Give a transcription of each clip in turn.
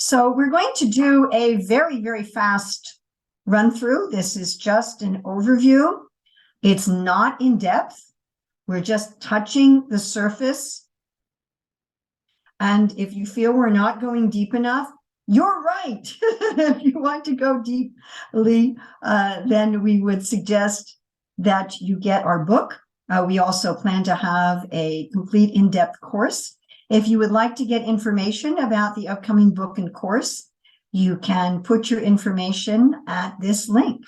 So we're going to do a very, very fast run through. This is just an overview. It's not in depth. We're just touching the surface. And if you feel we're not going deep enough, you're right. If you want to go deeply, then we would suggest that you get our book. We also plan to have a complete in-depth course. If you would like to get information about the upcoming book and course, you can put your information at this link.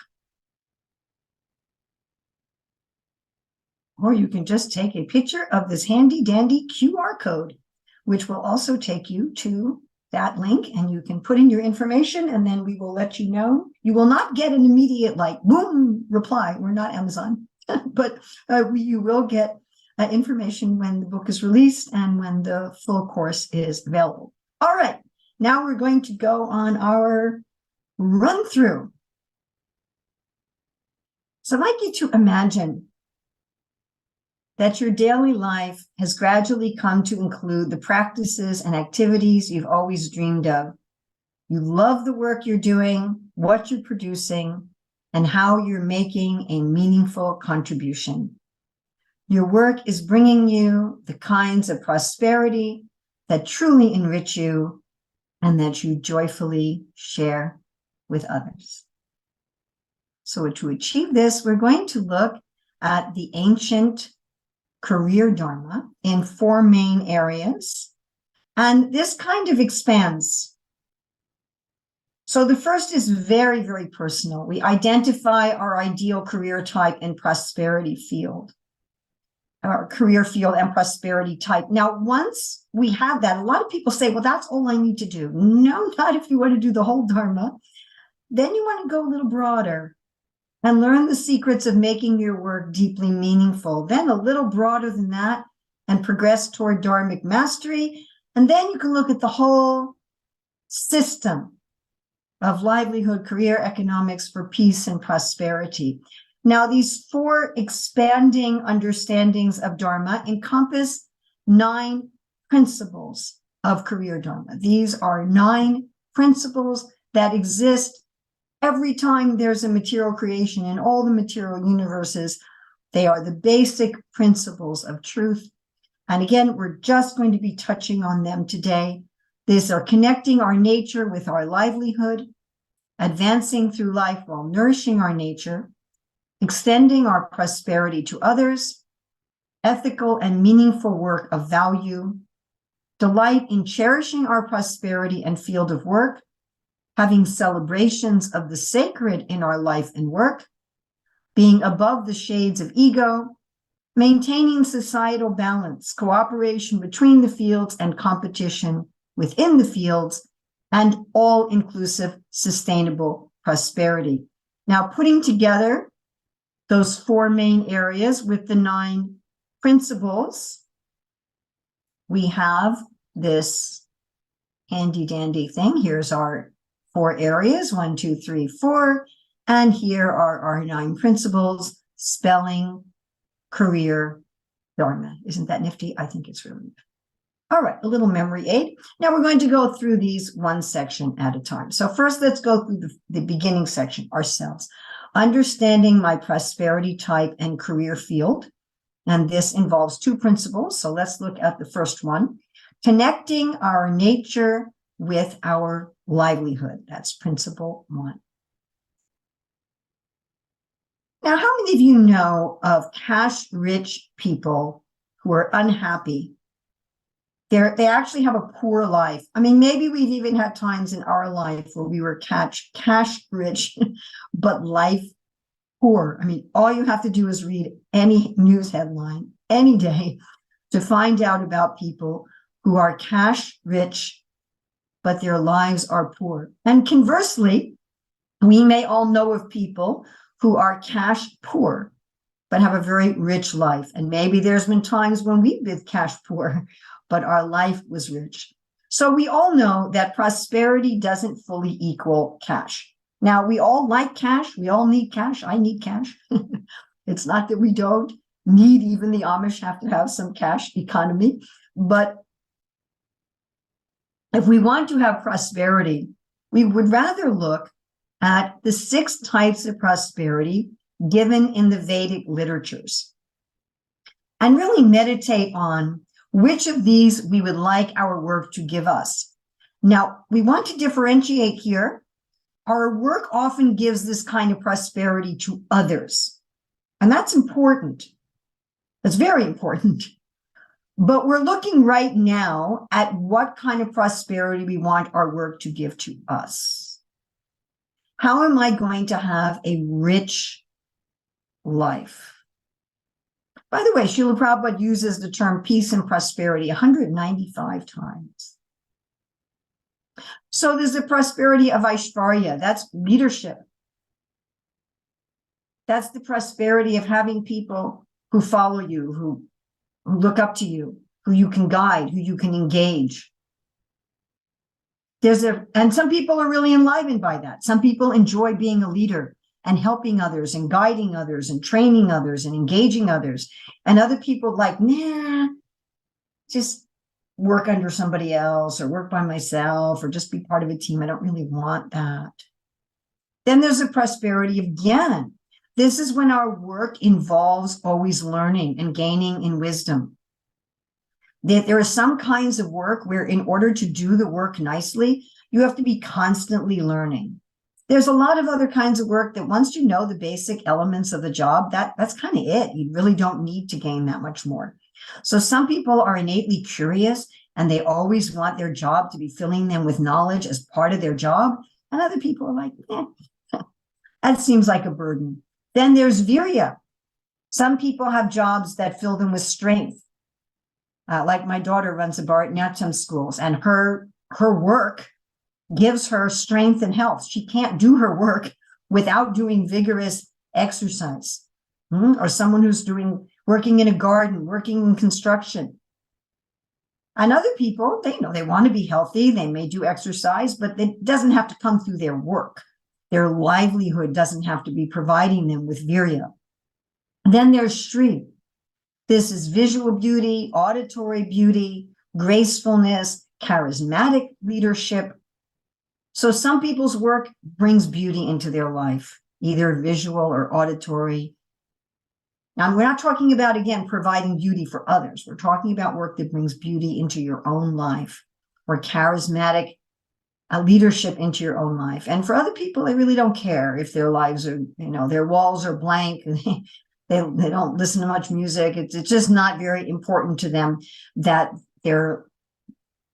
Or you can just take a picture of this handy dandy QR code, which will also take you to that link, and you can put in your information, and then we will let you know. You will not get an immediate like boom reply. We're not Amazon, but you will get information when the book is released and when the full course is available. All right, now we're going to go on our run through. So I'd like you to imagine that your daily life has gradually come to include the practices and activities you've always dreamed of. You love the work you're doing, what you're producing, and how you're making a meaningful contribution. Your work is bringing you the kinds of prosperity that truly enrich you and that you joyfully share with others. So to achieve this, we're going to look at the ancient career Dharma in 4 main areas. And this kind of expands. So the first is very, very personal. We identify our ideal career type and prosperity field. Our career field and prosperity type. Now, once we have that, a lot of people say, well, that's all I need to do. No, not if you want to do the whole Dharma. Then you want to go a little broader and learn the secrets of making your work deeply meaningful. Then a little broader than that and progress toward Dharmic mastery. And then you can look at the whole system of livelihood, career economics for peace and prosperity. Now, these 4 expanding understandings of Dharma encompass 9 principles of career Dharma. These are 9 principles that exist every time there's a material creation in all the material universes. They are the basic principles of truth. And again, we're just going to be touching on them today. These are connecting our nature with our livelihood, advancing through life while nourishing our nature, extending our prosperity to others, ethical and meaningful work of value, delight in cherishing our prosperity and field of work, having celebrations of the sacred in our life and work, being above the shades of ego, maintaining societal balance, cooperation between the fields and competition within the fields, and all-inclusive sustainable prosperity. Now, putting together those 4 main areas with the 9 principles, we have this handy dandy thing. Here's our 4 areas, 1, 2, 3, 4. And here are our 9 principles, spelling career Dharma. Isn't that nifty? I think it's really nifty. All right, a little memory aid. Now we're going to go through these one section at a time. So first, let's go through the beginning section, ourselves. Understanding my prosperity type and career field. And this involves 2 principles. So let's look at the first one. Connecting our nature with our livelihood. That's principle 1. Now, how many of you know of cash-rich people who are unhappy? They actually have a poor life. I mean, maybe we've even had times in our life where we were cash rich, but life poor. I mean, all you have to do is read any news headline any day to find out about people who are cash rich, but their lives are poor. And conversely, we may all know of people who are cash poor, but have a very rich life. And maybe there's been times when we've been cash poor, but our life was rich. So we all know that prosperity doesn't fully equal cash. Now, we all like cash. We all need cash. I need cash. It's not that we don't need, even the Amish have to have some cash economy. But if we want to have prosperity, we would rather look at the 6 types of prosperity given in the Vedic literatures and really meditate on which of these we would like our work to give us. Now, we want to differentiate here. Our work often gives this kind of prosperity to others, and that's important. That's very important. But we're looking right now at what kind of prosperity we want our work to give to us. How am I going to have a rich life? By the way, Srila Prabhupada uses the term peace and prosperity 195 times. So there's the prosperity of Aishvarya, that's leadership. That's the prosperity of having people who follow you, who look up to you, who you can guide, who you can engage. And some people are really enlivened by that. Some people enjoy being a leader and helping others and guiding others and training others and engaging others. And other people like, nah, just work under somebody else or work by myself or just be part of a team. I don't really want that. Then there's the prosperity of Gyan. This is when our work involves always learning and gaining in wisdom. There are some kinds of work where in order to do the work nicely, you have to be constantly learning. There's a lot of other kinds of work that once you know the basic elements of the job, that's kind of it. You really don't need to gain that much more. So some people are innately curious and they always want their job to be filling them with knowledge as part of their job. And other people are like, that seems like a burden. Then there's virya. Some people have jobs that fill them with strength. Like my daughter runs a Bharatanatyam schools, and her work gives her strength and health. She can't do her work without doing vigorous exercise. Or someone who's working in a garden, working in construction. And other people, they want to be healthy. They may do exercise, but it doesn't have to come through their work. Their livelihood doesn't have to be providing them with virya. Then there's Shri. This is visual beauty, auditory beauty, gracefulness, charismatic leadership. So some people's work brings beauty into their life, either visual or auditory. Now, we're not talking about, again, providing beauty for others. We're talking about work that brings beauty into your own life or charismatic leadership into your own life. And for other people, they really don't care if their lives are, their walls are blank. They don't listen to much music. It's just not very important to them that their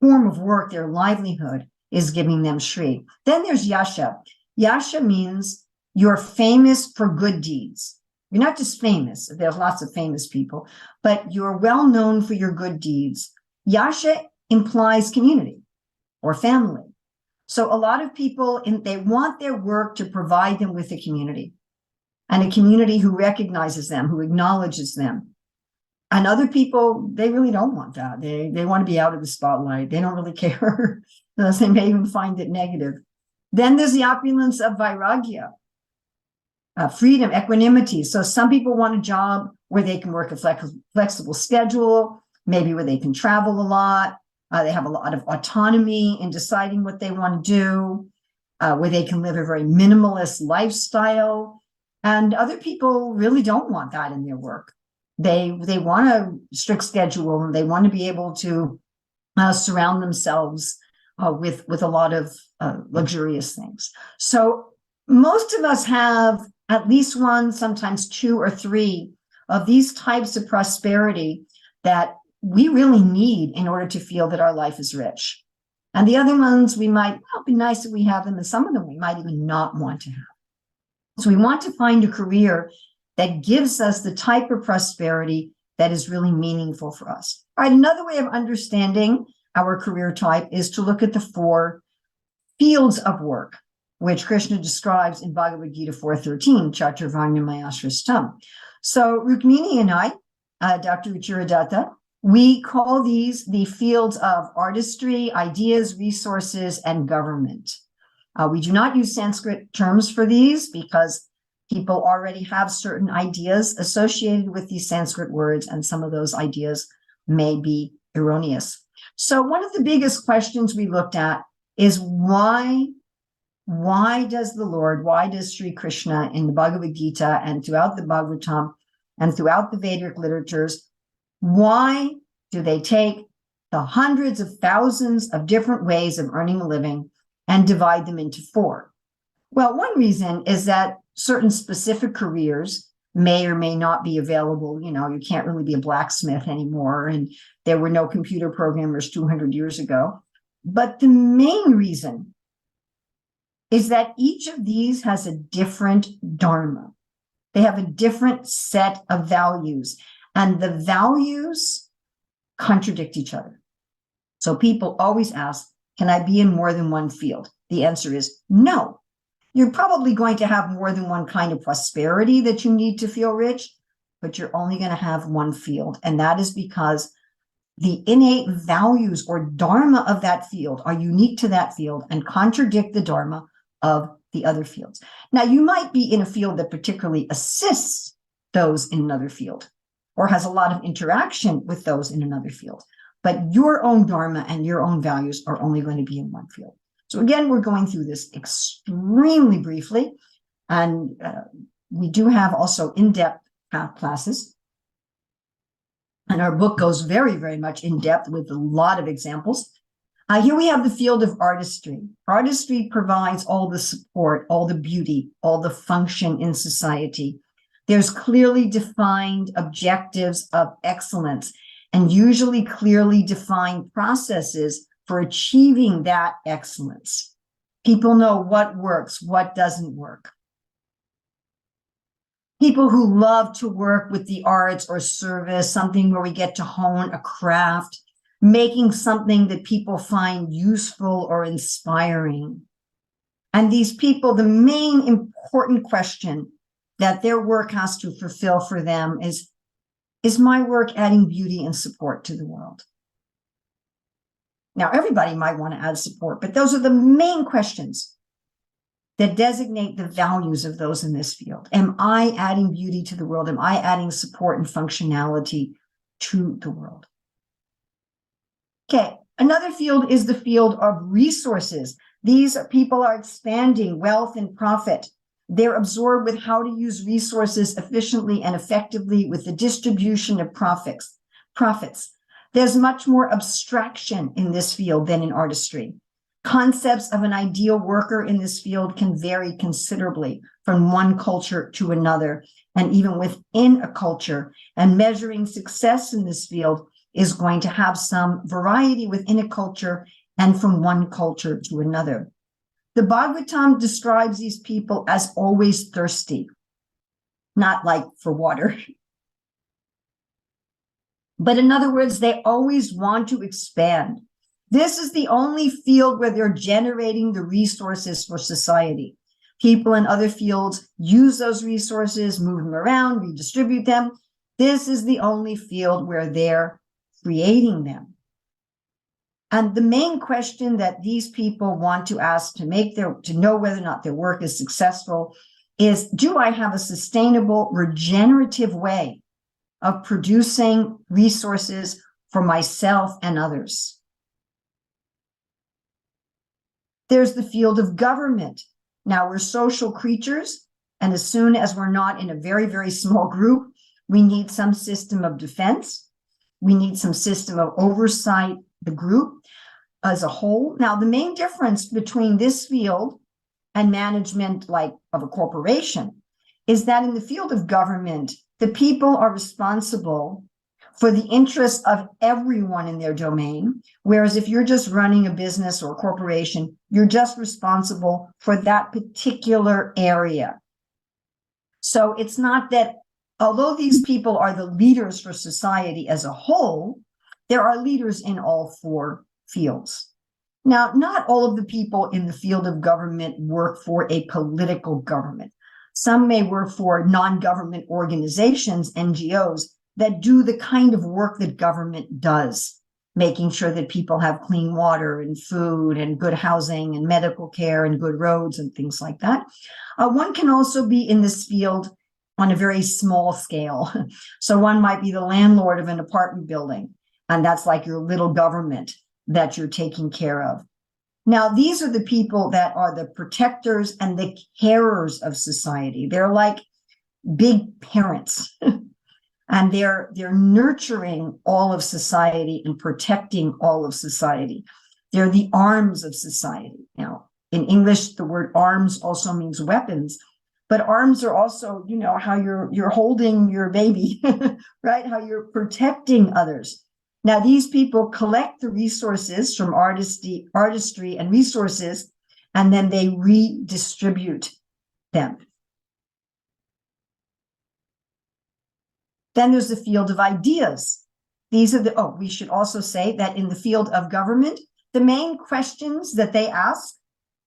form of work, their livelihood, is giving them Shri. Then there's Yasha. Yasha means you're famous for good deeds. You're not just famous. There's lots of famous people, but you're well known for your good deeds. Yasha implies community or family. So a lot of people, they want their work to provide them with a community, and a community who recognizes them, who acknowledges them. And other people, they really don't want that. They want to be out of the spotlight. They don't really care. They may even find it negative. Then there's the opulence of Vairagya, freedom, equanimity. So some people want a job where they can work a flexible schedule, maybe where they can travel a lot. They have a lot of autonomy in deciding what they want to do, where they can live a very minimalist lifestyle. And other people really don't want that in their work. They want a strict schedule, and they want to be able to surround themselves with a lot of luxurious things. So most of us have at least one, sometimes 2 or 3 of these types of prosperity that we really need in order to feel that our life is rich. And the other ones we might, it'd be nice if we have them, and some of them we might even not want to have. So we want to find a career that gives us the type of prosperity that is really meaningful for us. All right, another way of understanding our career type is to look at the 4 fields of work, which Krishna describes in Bhagavad Gita 4:13, Chaturvarnyamayashrishtam. So Rukmini and I, Dr. Ruchiradatta, we call these the fields of artistry, ideas, resources, and government. We do not use Sanskrit terms for these because people already have certain ideas associated with these Sanskrit words, and some of those ideas may be erroneous. So one of the biggest questions we looked at is why does the Lord, why does Sri Krishna in the Bhagavad Gita and throughout the Bhagavatam and throughout the Vedic literatures, why do they take the hundreds of thousands of different ways of earning a living and divide them into four? Well, one reason is that certain specific careers may or may not be available. You know, you can't really be a blacksmith anymore, and there were no computer programmers 200 years ago. But the main reason is that each of these has a different Dharma. They have a different set of values, and the values contradict each other. So people always ask, can I be in more than one field? The answer is no. You're probably going to have more than one kind of prosperity that you need to feel rich, but you're only going to have one field. And that is because the innate values or Dharma of that field are unique to that field and contradict the Dharma of the other fields. Now, you might be in a field that particularly assists those in another field or has a lot of interaction with those in another field, but your own Dharma and your own values are only going to be in one field. So again, we're going through this extremely briefly, and we do have also in-depth classes. And our book goes very, very much in depth with a lot of examples. Here we have the field of artistry. Artistry provides all the support, all the beauty, all the function in society. There's clearly defined objectives of excellence and usually clearly defined processes for achieving that excellence. People know what works, what doesn't work. People who love to work with the arts or service, something where we get to hone a craft, making something that people find useful or inspiring. And these people, the main important question that their work has to fulfill for them is my work adding beauty and support to the world? Now, everybody might want to add support, but those are the main questions that designate the values of those in this field. Am I adding beauty to the world? Am I adding support and functionality to the world? Okay, another field is the field of resources. These people are expanding wealth and profit. They're absorbed with how to use resources efficiently and effectively with the distribution of profits. There's much more abstraction in this field than in artistry. Concepts of an ideal worker in this field can vary considerably from one culture to another, and even within a culture. And measuring success in this field is going to have some variety within a culture and from one culture to another. The Bhagavatam describes these people as always thirsty, not like for water. But in other words, they always want to expand. This is the only field where they're generating the resources for society. People in other fields use those resources, move them around, redistribute them. This is the only field where they're creating them. And the main question that these people want to ask to know whether or not their work is successful is, do I have a sustainable, regenerative way of producing resources for myself and others? There's the field of government. Now, we're social creatures, and as soon as we're not in a very, very small group, we need some system of defense. We need some system of oversight, the group as a whole. Now, the main difference between this field and management like of a corporation is that in the field of government, the people are responsible for the interests of everyone in their domain, whereas if you're just running a business or a corporation, you're just responsible for that particular area. So it's not that, although these people are the leaders for society as a whole, there are leaders in all four fields. Now, not all of the people in the field of government work for a political government. Some may work for non-government organizations, NGOs, that do the kind of work that government does, making sure that people have clean water and food and good housing and medical care and good roads and things like that. One can also be in this field on a very small scale. So one might be the landlord of an apartment building, And that's like your little government that you're taking care of. Now, these are the people that are the protectors and the carers of society. They're like big parents. And they're nurturing all of society and protecting all of society. They're the arms of society. Now, in English, the word arms also means weapons, but arms are also, how you're holding your baby, right? How you're protecting others. Now, these people collect the resources from artistry and resources, and then they redistribute them. Then there's the field of ideas. These are we should also say that in the field of government, the main questions that they ask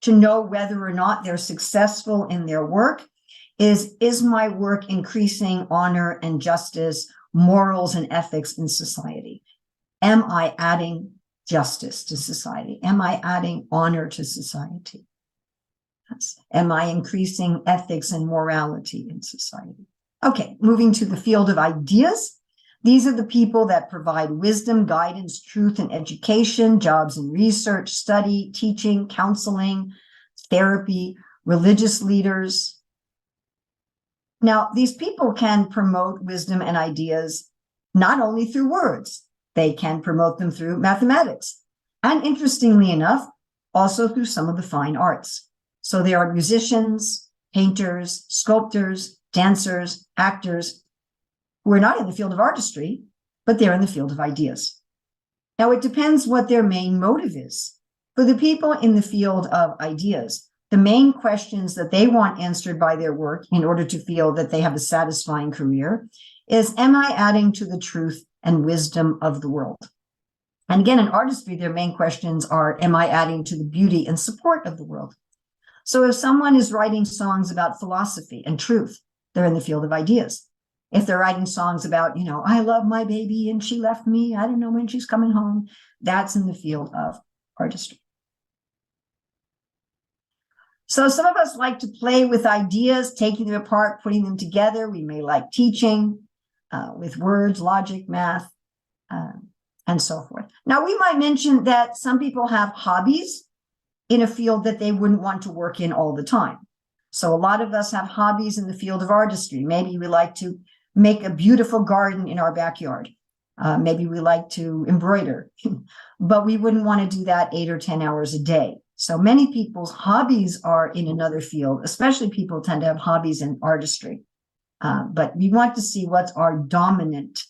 to know whether or not they're successful in their work is my work increasing honor and justice, morals and ethics in society? Am I adding justice to society? Am I adding honor to society? Am I increasing ethics and morality in society? Okay, moving to the field of ideas. These are the people that provide wisdom, guidance, truth, and education, jobs and research, study, teaching, counseling, therapy, religious leaders. Now, these people can promote wisdom and ideas not only through words, they can promote them through mathematics, and interestingly enough, also through some of the fine arts. So there are musicians, painters, sculptors, dancers, actors, who are not in the field of artistry, but they're in the field of ideas. Now, it depends what their main motive is. For the people in the field of ideas, the main questions that they want answered by their work in order to feel that they have a satisfying career is, am I adding to the truth and wisdom of the world? And again, in artistry, their main questions are, am I adding to the beauty and support of the world? So if someone is writing songs about philosophy and truth, they're in the field of ideas. If they're writing songs about, I love my baby and she left me, I don't know when she's coming home, that's in the field of artistry. So some of us like to play with ideas, taking them apart, putting them together. We may like teaching with words, logic, math, and so forth. Now, we might mention that some people have hobbies in a field that they wouldn't want to work in all the time. So a lot of us have hobbies in the field of artistry. Maybe we like to make a beautiful garden in our backyard. Maybe we like to embroider, but we wouldn't want to do that 8 or 10 hours a day. So many people's hobbies are in another field, especially people tend to have hobbies in artistry. But we want to see what's our dominant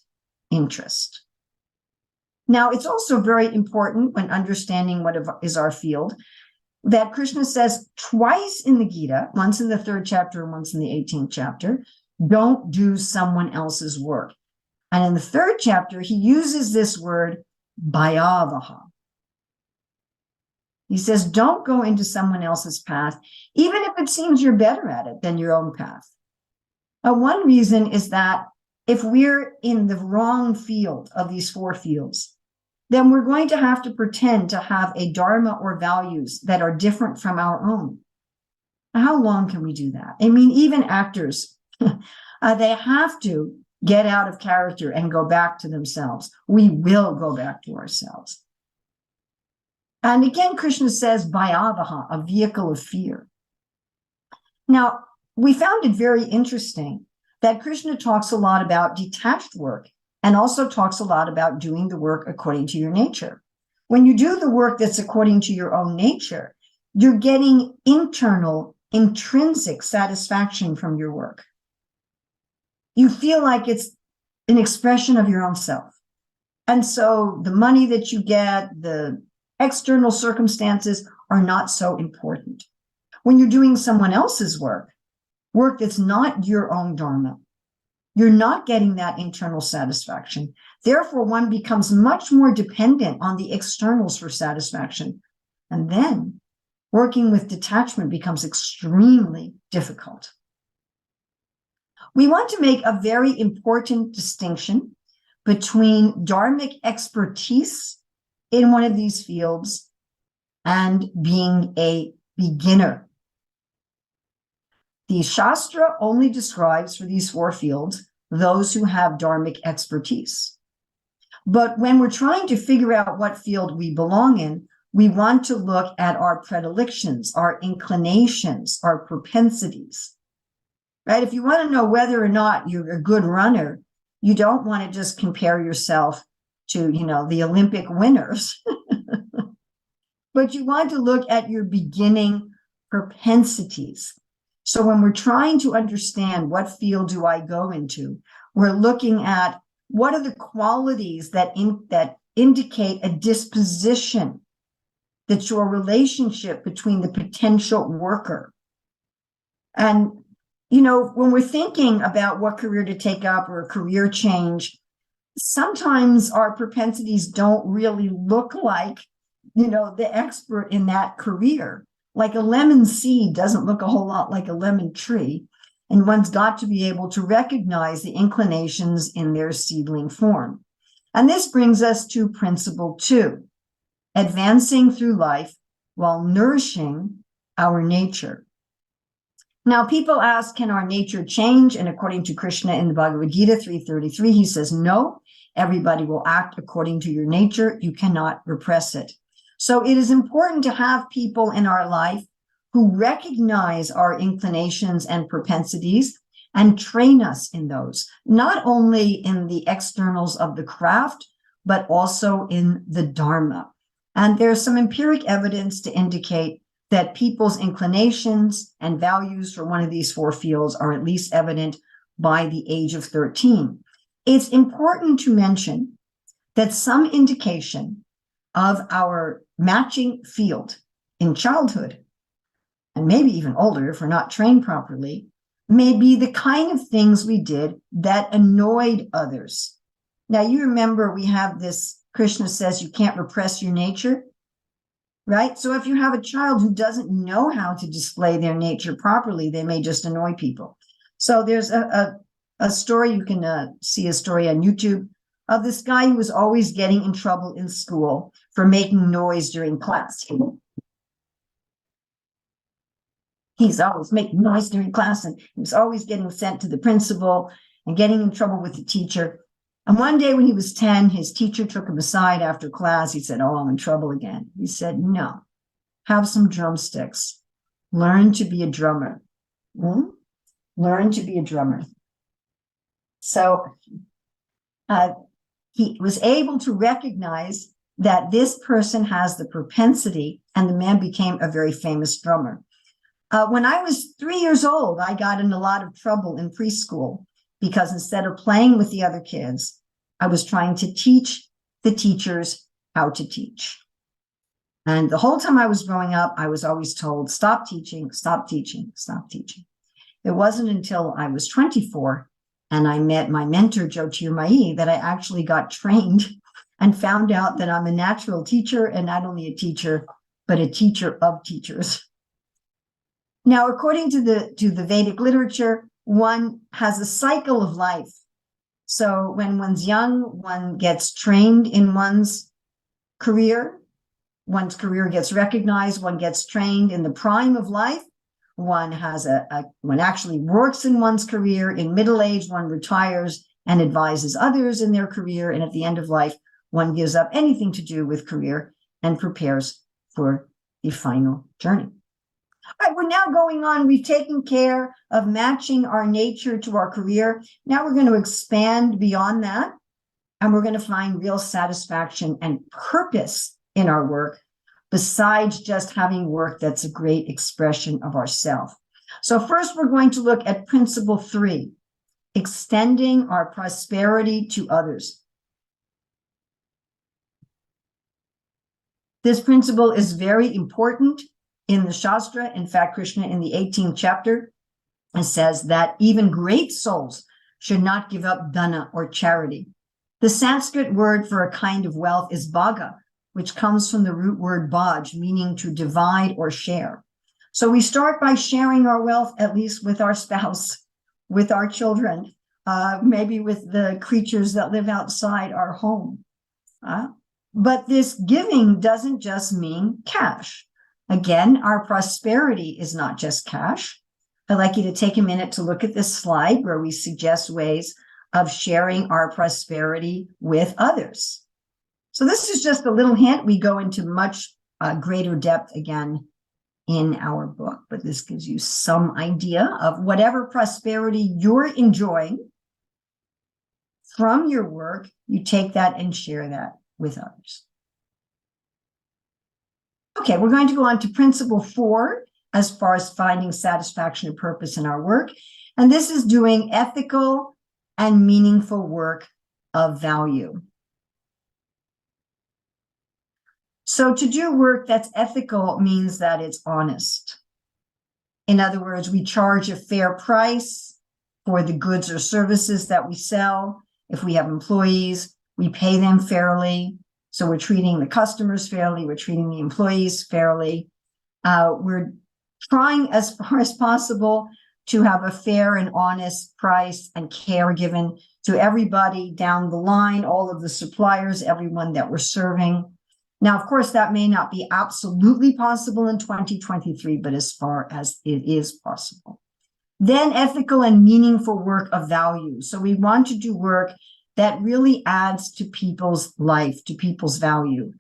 interest. Now, it's also very important when understanding what is our field that Krishna says twice in the Gita, once in the 3rd chapter and once in the 18th chapter, don't do someone else's work. And in the 3rd chapter, he uses this word, bhayavaha. He says, don't go into someone else's path, even if it seems you're better at it than your own path. Now, one reason is that if we're in the wrong field of these 4 fields, then we're going to have to pretend to have a dharma or values that are different from our own. How long can we do that? I mean, even actors, they have to get out of character and go back to themselves. We will go back to ourselves. And again, Krishna says, bhayavaha, a vehicle of fear. Now, we found it very interesting that Krishna talks a lot about detached work and also talks a lot about doing the work according to your nature. When you do the work that's according to your own nature, you're getting internal, intrinsic satisfaction from your work. You feel like it's an expression of your own self. And so the money that you get, the external circumstances are not so important. When you're doing someone else's work that's not your own dharma, you're not getting that internal satisfaction. Therefore, one becomes much more dependent on the externals for satisfaction. And then working with detachment becomes extremely difficult. We want to make a very important distinction between dharmic expertise in one of these fields and being a beginner. The Shastra only describes for these 4 fields those who have dharmic expertise. But when we're trying to figure out what field we belong in, we want to look at our predilections, our inclinations, our propensities, right? If you want to know whether or not you're a good runner, you don't want to just compare yourself to, the Olympic winners, but you want to look at your beginning propensities. So when we're trying to understand what field do I go into, we're looking at what are the qualities that indicate a disposition, that's your relationship between the potential worker. And, when we're thinking about what career to take up or a career change, sometimes our propensities don't really look like, the expert in that career. Like a lemon seed doesn't look a whole lot like a lemon tree. And one's got to be able to recognize the inclinations in their seedling form. And this brings us to principle 2, advancing through life while nourishing our nature. Now, people ask, can our nature change? And according to Krishna in the Bhagavad Gita 3:33, he says, no, everybody will act according to your nature. You cannot repress it. So it is important to have people in our life who recognize our inclinations and propensities and train us in those, not only in the externals of the craft, but also in the Dharma. And there's some empiric evidence to indicate that people's inclinations and values for one of these 4 fields are at least evident by the age of 13. It's important to mention that some indication of our matching field in childhood, and maybe even older if we're not trained properly, may be the kind of things we did that annoyed others. Now, you remember we have this, Krishna says you can't repress your nature, right? So if you have a child who doesn't know how to display their nature properly, they may just annoy people. So there's a story, you can see a story on YouTube of this guy who was always getting in trouble in school for making noise during class. He's always making noise during class, and he was always getting sent to the principal and getting in trouble with the teacher. And one day when he was 10, his teacher took him aside after class. He said, oh, I'm in trouble again. He said, no, have some drumsticks. Learn to be a drummer. Learn to be a drummer. So he was able to recognize that this person has the propensity, and the man became a very famous drummer. When I was 3 years old, I got in a lot of trouble in preschool because instead of playing with the other kids, I was trying to teach the teachers how to teach. And the whole time I was growing up, I was always told, stop teaching, stop teaching, stop teaching. It wasn't until I was 24 and I met my mentor, Jyotirmayi, that I actually got trained and found out that I'm a natural teacher, and not only a teacher, but a teacher of teachers. Now, according to the Vedic literature, one has a cycle of life. So when one's young, one gets trained in one's career gets recognized, one gets trained in the prime of life, one has one actually works in one's career. In middle age, one retires and advises others in their career, and at the end of life, one gives up anything to do with career and prepares for the final journey. All right, we're now going on. We've taken care of matching our nature to our career. Now we're going to expand beyond that, and we're going to find real satisfaction and purpose in our work, besides just having work that's a great expression of ourself. So first, we're going to look at principle 3, extending our prosperity to others. This principle is very important in the Shastra. In fact, Krishna in the 18th chapter says that even great souls should not give up dana or charity. The Sanskrit word for a kind of wealth is bhaga, which comes from the root word bhaj, meaning to divide or share. So we start by sharing our wealth, at least with our spouse, with our children, maybe with the creatures that live outside our home. But this giving doesn't just mean cash. Again, our prosperity is not just cash. I'd like you to take a minute to look at this slide where we suggest ways of sharing our prosperity with others. So this is just a little hint. We go into much greater depth again in our book, but this gives you some idea of whatever prosperity you're enjoying from your work, you take that and share that with others. Okay, we're going to go on to principle 4 as far as finding satisfaction and purpose in our work. And this is doing ethical and meaningful work of value. So to do work that's ethical means that it's honest. In other words, we charge a fair price for the goods or services that we sell. If we have employees, we pay them fairly. So we're treating the customers fairly, we're treating the employees fairly. We're trying as far as possible to have a fair and honest price and care given to everybody down the line, all of the suppliers, everyone that we're serving. Now, of course, that may not be absolutely possible in 2023, but as far as it is possible. Then ethical and meaningful work of value. So we want to do work that really adds to people's life, to people's value.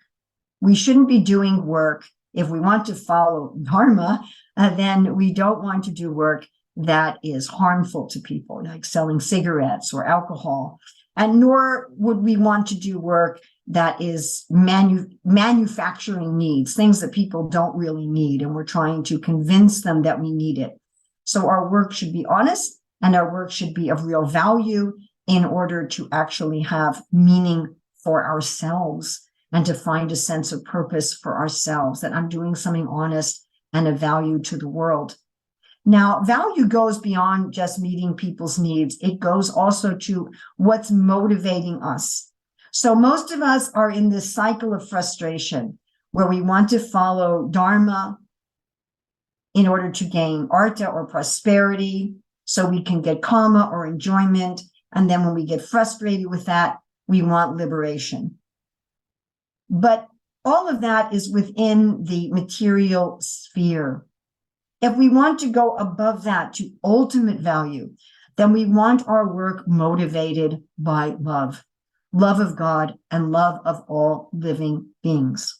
We shouldn't be doing work, if we want to follow Dharma, then we don't want to do work that is harmful to people, like selling cigarettes or alcohol. And nor would we want to do work that is manufacturing needs, things that people don't really need, and we're trying to convince them that we need it. So our work should be honest, and our work should be of real value in order to actually have meaning for ourselves and to find a sense of purpose for ourselves, that I'm doing something honest and of value to the world. Now, value goes beyond just meeting people's needs. It goes also to what's motivating us. So most of us are in this cycle of frustration where we want to follow Dharma in order to gain artha or prosperity, so we can get karma or enjoyment. And then when we get frustrated with that, we want liberation. But all of that is within the material sphere. If we want to go above that to ultimate value, then we want our work motivated by love, love of God and love of all living beings.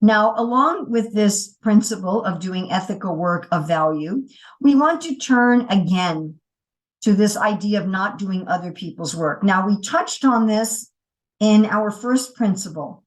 Now, along with this principle of doing ethical work of value, we want to turn again to this idea of not doing other people's work. Now, we touched on this in our first principle.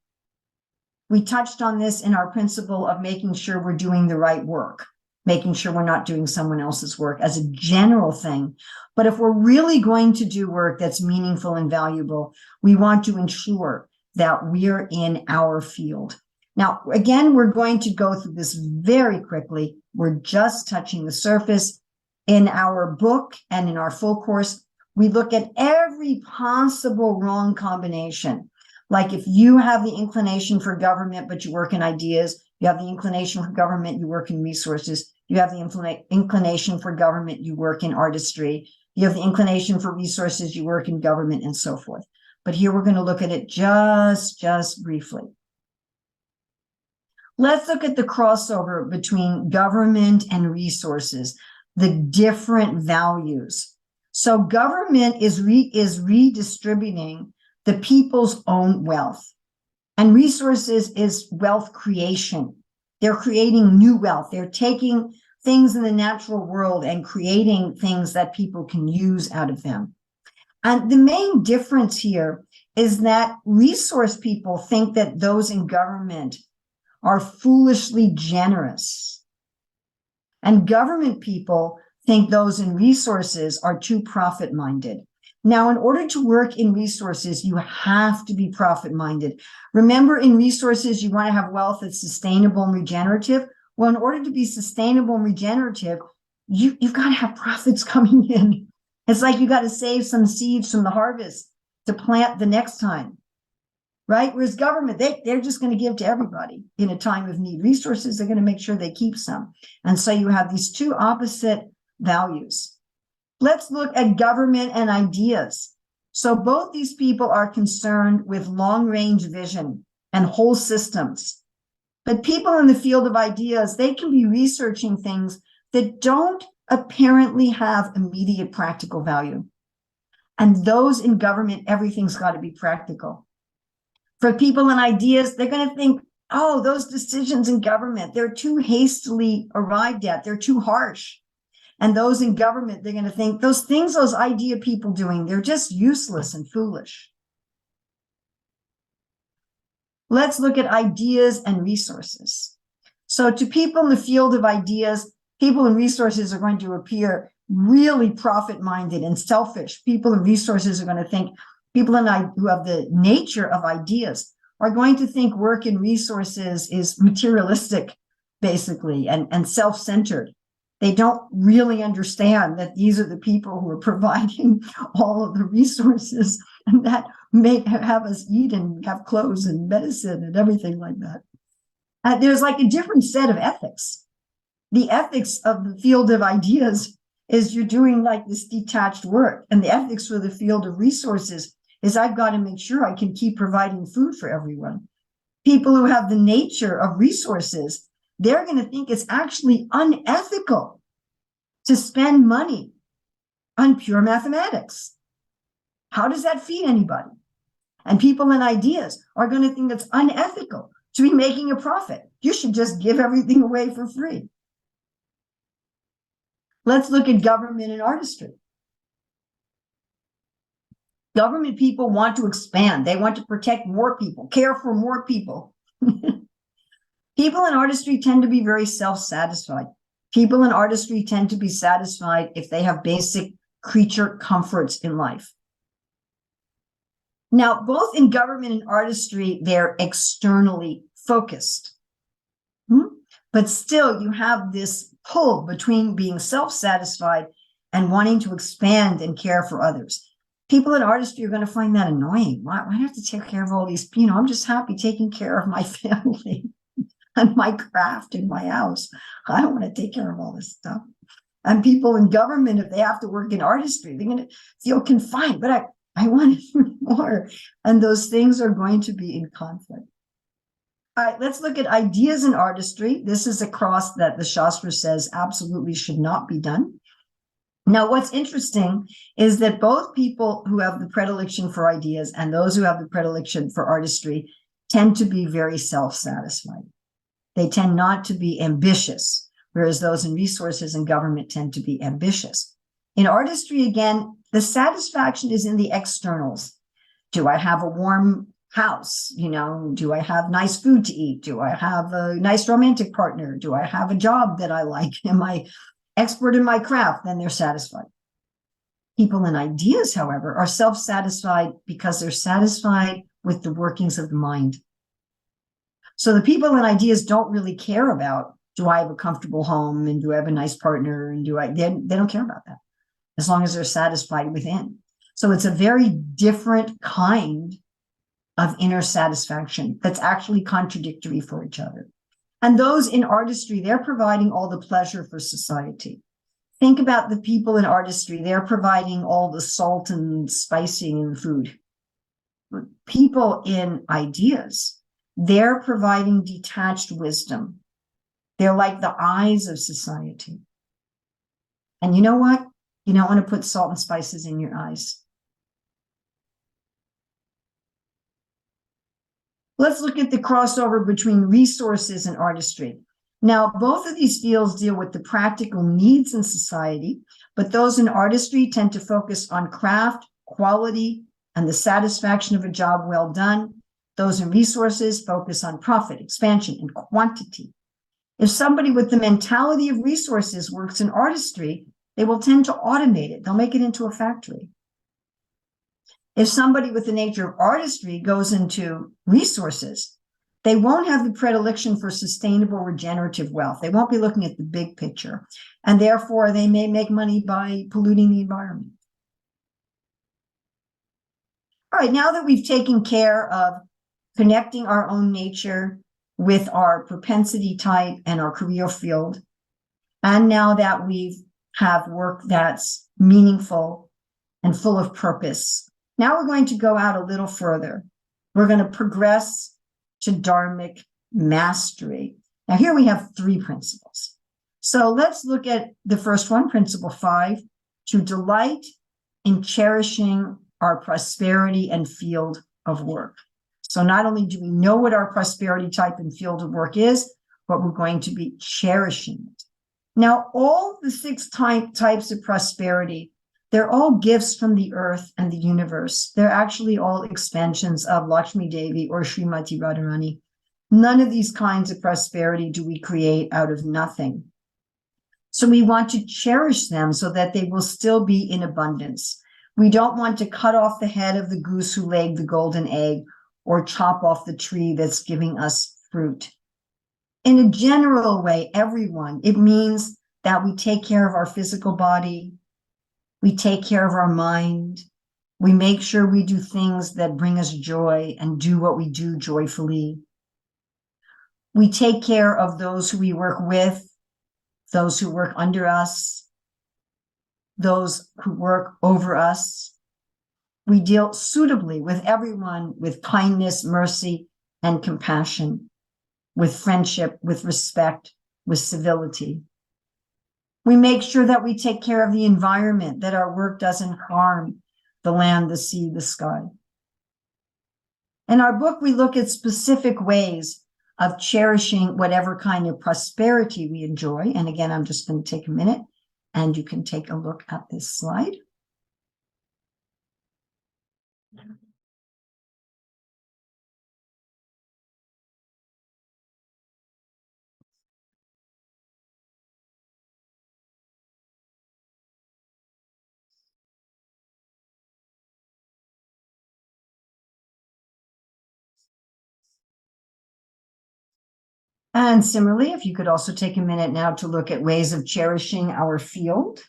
We touched on this in our principle of making sure we're doing the right work, making sure we're not doing someone else's work as a general thing. But if we're really going to do work that's meaningful and valuable, we want to ensure that we're in our field. Now, again, we're going to go through this very quickly. We're just touching the surface. In our book and in our full course, we look at every possible wrong combination. Like if you have the inclination for government, but you work in ideas, you have the inclination for government, you work in resources, you have the inclination for government, you work in artistry, you have the inclination for resources, you work in government, and so forth. But here we're going to look at it just briefly. Let's look at the crossover between government and resources, the different values. So government is redistributing the people's own wealth, and resources is wealth creation. They're creating new wealth. They're taking things in the natural world and creating things that people can use out of them. And the main difference here is that resource people think that those in government are foolishly generous. And government people think those in resources are too profit-minded. Now, in order to work in resources, you have to be profit-minded. Remember, in resources, you want to have wealth that's sustainable and regenerative. Well, in order to be sustainable and regenerative, you've got to have profits coming in. It's like you got to save some seeds from the harvest to plant the next time, right? Whereas government, they're just going to give to everybody in a time of need. Resources, they're going to make sure they keep some. And so you have these two opposite values. Let's look at government and ideas. So both these people are concerned with long-range vision and whole systems. But people in the field of ideas, they can be researching things that don't apparently have immediate practical value. And those in government, everything's got to be practical. For people and ideas, they're going to think, oh, those decisions in government, they're too hastily arrived at. They're too harsh. And those in government, they're going to think those things, those idea people doing, they're just useless and foolish. Let's look at ideas and resources. So to people in the field of ideas, people and resources are going to appear really profit-minded and selfish. People and resources are going to think, people who have the nature of ideas are going to think work and resources is materialistic, basically, and self-centered. They don't really understand that these are the people who are providing all of the resources and that have us eat and have clothes and medicine and everything like that. There's like a different set of ethics. The ethics of the field of ideas is you're doing like this detached work. And the ethics for the field of resources is I've got to make sure I can keep providing food for everyone. People who have the nature of resources, they're going to think it's actually unethical to spend money on pure mathematics. How does that feed anybody? And people in ideas are going to think it's unethical to be making a profit. You should just give everything away for free. Let's look at government and artistry. Government people want to expand. They want to protect more people, care for more people. People in artistry tend to be very self-satisfied. People in artistry tend to be satisfied if they have basic creature comforts in life. Now, both in government and artistry, they're externally focused. But still, you have this pull between being self-satisfied and wanting to expand and care for others. People in artistry are going to find that annoying. Why do I have to take care of all these? I'm just happy taking care of my family and my craft in my house. I don't want to take care of all this stuff. And people in government, if they have to work in artistry, they're going to feel confined. But I want more. And those things are going to be in conflict. All right, let's look at ideas in artistry. This is a cross that the Shastra says absolutely should not be done. Now, what's interesting is that both people who have the predilection for ideas and those who have the predilection for artistry tend to be very self-satisfied. They tend not to be ambitious, whereas those in resources and government tend to be ambitious. In artistry, again, the satisfaction is in the externals. Do I have a warm house? Do I have nice food to eat? Do I have a nice romantic partner? Do I have a job that I like? Am I expert in my craft? Then they're satisfied. People in ideas, however, are self-satisfied because they're satisfied with the workings of the mind. So the people in ideas don't really care about, do I have a comfortable home and do I have a nice partner and they don't care about that as long as they're satisfied within. So it's a very different kind of inner satisfaction that's actually contradictory for each other. And those in artistry, they're providing all the pleasure for society. Think about the people in artistry, they're providing all the salt and spicing in food. But people in ideas, they're providing detached wisdom. They're like the eyes of society. And you know what? You don't want to put salt and spices in your eyes. Let's look at the crossover between resources and artistry. Now, both of these fields deal with the practical needs in society, but those in artistry tend to focus on craft, quality, and the satisfaction of a job well done. Those in resources focus on profit, expansion, and quantity. If somebody with the mentality of resources works in artistry, they will tend to automate it. They'll make it into a factory. If somebody with the nature of artistry goes into resources, they won't have the predilection for sustainable regenerative wealth. They won't be looking at the big picture. And therefore, they may make money by polluting the environment. All right, now that we've taken care of connecting our own nature with our propensity type and our career field, and now that we have work that's meaningful and full of purpose, now we're going to go out a little further. We're going to progress to Dharmic mastery. Now here we have 3 principles. So let's look at the first one, principle 5, to delight in cherishing our prosperity and field of work. So not only do we know what our prosperity type and field of work is, but we're going to be cherishing it. Now, all the six types of prosperity, they're all gifts from the earth and the universe. They're actually all expansions of Lakshmi Devi or Srimati Radharani. None of these kinds of prosperity do we create out of nothing. So we want to cherish them so that they will still be in abundance. We don't want to cut off the head of the goose who laid the golden egg or chop off the tree that's giving us fruit. In a general way, everyone, it means that we take care of our physical body, we take care of our mind, we make sure we do things that bring us joy and do what we do joyfully. We take care of those who we work with, those who work under us, those who work over us. We deal suitably with everyone with kindness, mercy, and compassion, with friendship, with respect, with civility. We make sure that we take care of the environment, that our work doesn't harm the land, the sea, the sky. In our book, we look at specific ways of cherishing whatever kind of prosperity we enjoy. And again, I'm just going to take a minute and you can take a look at this slide. And similarly, if you could also take a minute now to look at ways of cherishing our field.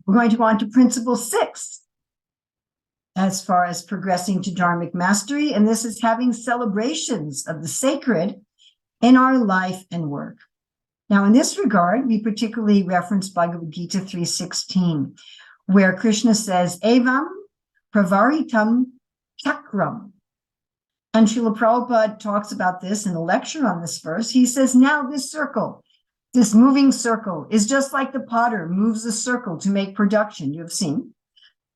We're going to go on to principle 6 as far as progressing to Dharmic mastery, and this is having celebrations of the sacred in our life and work. Now, in this regard, we particularly reference Bhagavad Gita 3:16, where Krishna says, Evam pravaritam chakram. And Srila Prabhupada talks about this in a lecture on this verse. He says, now this circle, this moving circle, is just like the potter moves the circle to make production, you have seen.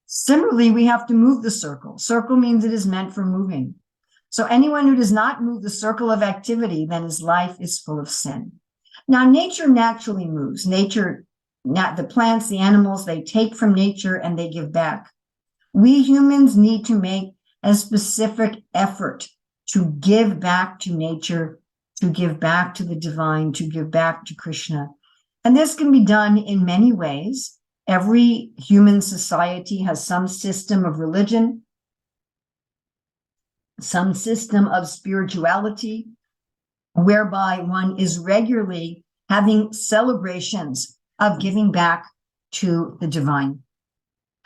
Similarly, we have to move the circle. Circle means it is meant for moving. So anyone who does not move the circle of activity, then his life is full of sin. Now, nature naturally moves. Nature, the plants, the animals, they take from nature and they give back. We humans need to make a specific effort to give back to nature, to give back to the divine, to give back to Krishna. And this can be done in many ways. Every human society has some system of religion, some system of spirituality, whereby one is regularly having celebrations of giving back to the divine,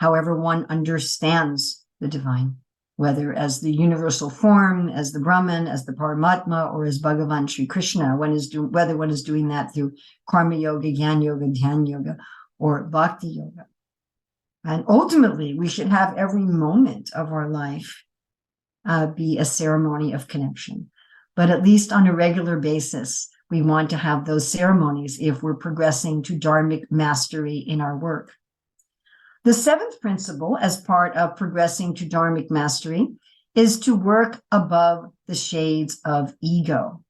however one understands the divine, whether as the universal form, as the Brahman, as the Paramatma, or as Bhagavan Sri Krishna, whether one is doing that through Karma Yoga, Jnana Yoga, Dhyan Yoga, or Bhakti Yoga. And ultimately, we should have every moment of our life be a ceremony of connection. But at least on a regular basis, we want to have those ceremonies if we're progressing to Dharmic mastery in our work. The 7th principle, as part of progressing to Dharmic mastery, is to work above the shades of ego.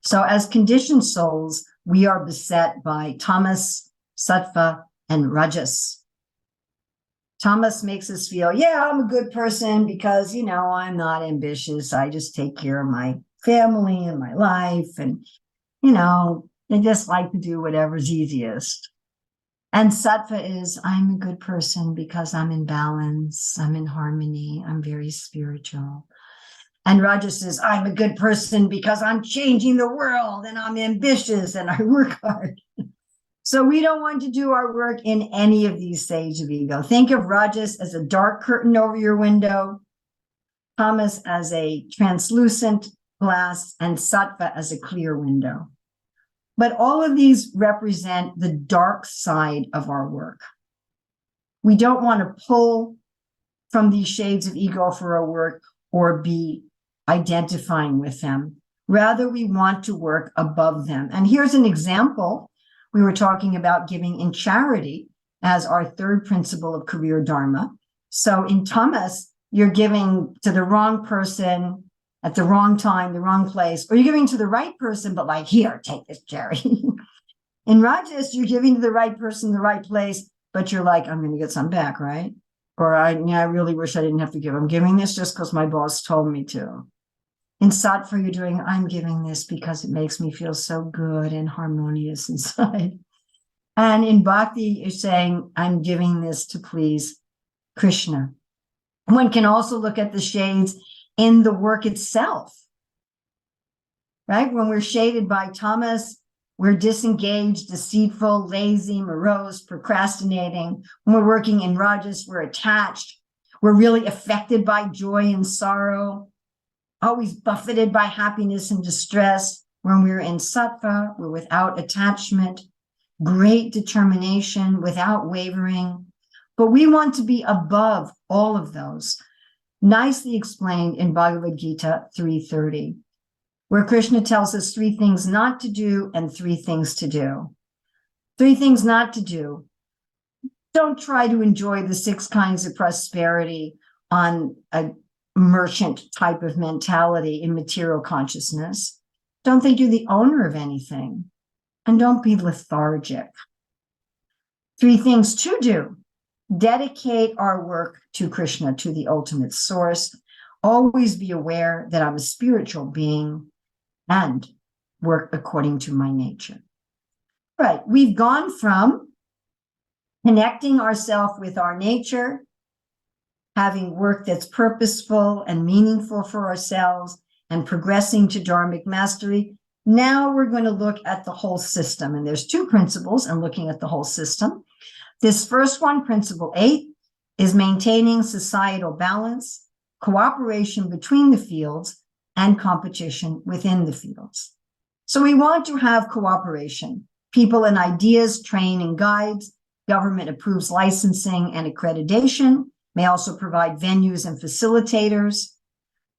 So as conditioned souls, we are beset by tamas, sattva, and rajas. Tamas makes us feel, yeah, I'm a good person because, I'm not ambitious. I just take care of my family and my life. And, I just like to do whatever's easiest. And sattva is, I'm a good person because I'm in balance. I'm in harmony. I'm very spiritual. And rajas is, I'm a good person because I'm changing the world and I'm ambitious and I work hard. So we don't want to do our work in any of these stages of ego. Think of Rajas as a dark curtain over your window, Tamas as a translucent glass, and Sattva as a clear window. But all of these represent the dark side of our work. We don't want to pull from these shades of ego for our work or be identifying with them. Rather, we want to work above them. And here's an example. We were talking about giving in charity as our third principle of career Dharma. So in Tamas, you're giving to the wrong person at the wrong time, the wrong place, or you're giving to the right person, but like, here, take this charity. In Rajas, you're giving to the right person, the right place, but you're like, I'm going to get some back, right? Or I really wish I didn't have to give. I'm giving this just because my boss told me to. In Sattva, you're doing, I'm giving this because it makes me feel so good and harmonious inside. And in Bhakti, you're saying, I'm giving this to please Krishna. One can also look at the shades in the work itself, right? When we're shaded by tamas, we're disengaged, deceitful, lazy, morose, procrastinating. When we're working in rajas, we're attached. We're really affected by joy and sorrow, always buffeted by happiness and distress. When we're in sattva, we're without attachment, great determination, without wavering. But we want to be above all of those. Nicely explained in Bhagavad Gita 3:30, where Krishna tells us 3 things not to do and 3 things to do. 3 things not to do. Don't try to enjoy the 6 kinds of prosperity on a merchant type of mentality in material consciousness. Don't think you're the owner of anything. And don't be lethargic. 3 things to do. Dedicate our work to Krishna, to the ultimate source. Always be aware that I'm a spiritual being and work according to my nature. Right, we've gone from connecting ourselves with our nature, having work that's purposeful and meaningful for ourselves, and progressing to dharmic mastery. Now we're going to look at the whole system. And there's 2 principles in looking at the whole system. This first one, principle 8, is maintaining societal balance, cooperation between the fields, and competition within the fields. So we want to have cooperation. People and ideas, train and guides. Government approves licensing and accreditation, may also provide venues and facilitators,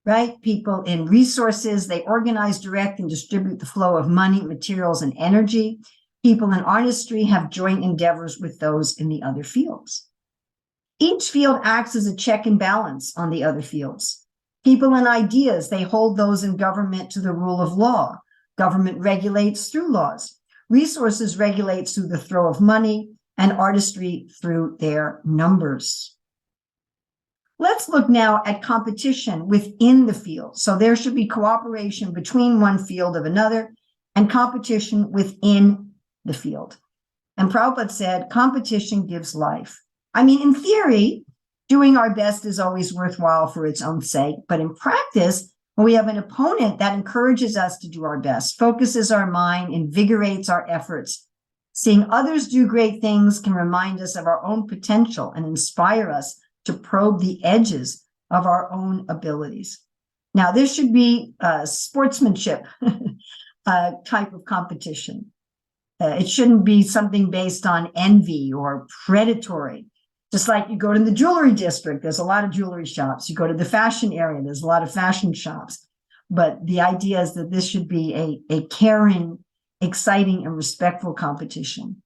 right? People in resources, they organize, direct, and distribute the flow of money, materials, and energy. People in artistry have joint endeavors with those in the other fields. Each field acts as a check and balance on the other fields. People and ideas, they hold those in government to the rule of law. Government regulates through laws. Resources regulates through the throw of money, and artistry through their numbers. Let's look now at competition within the field. So there should be cooperation between one field of another and competition within the field. And Prabhupada said, competition gives life. I mean, in theory, doing our best is always worthwhile for its own sake. But in practice, when we have an opponent that encourages us to do our best, focuses our mind, invigorates our efforts, seeing others do great things can remind us of our own potential and inspire us to probe the edges of our own abilities. Now, this should be a sportsmanship type of competition. It shouldn't be something based on envy or predatory. Just like you go to the jewelry district, there's a lot of jewelry shops. You go to the fashion area, there's a lot of fashion shops. But the idea is that this should be a caring, exciting, and respectful competition.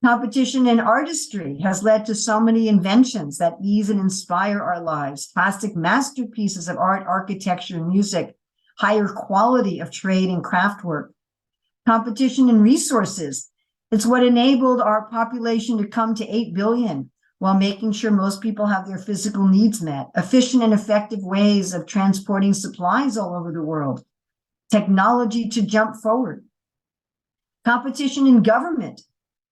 Competition in artistry has led to so many inventions that ease and inspire our lives. Plastic masterpieces of art, architecture, and music, higher quality of trade and craft work. Competition in resources. It's what enabled our population to come to 8 billion while making sure most people have their physical needs met. Efficient and effective ways of transporting supplies all over the world. Technology to jump forward. Competition in government.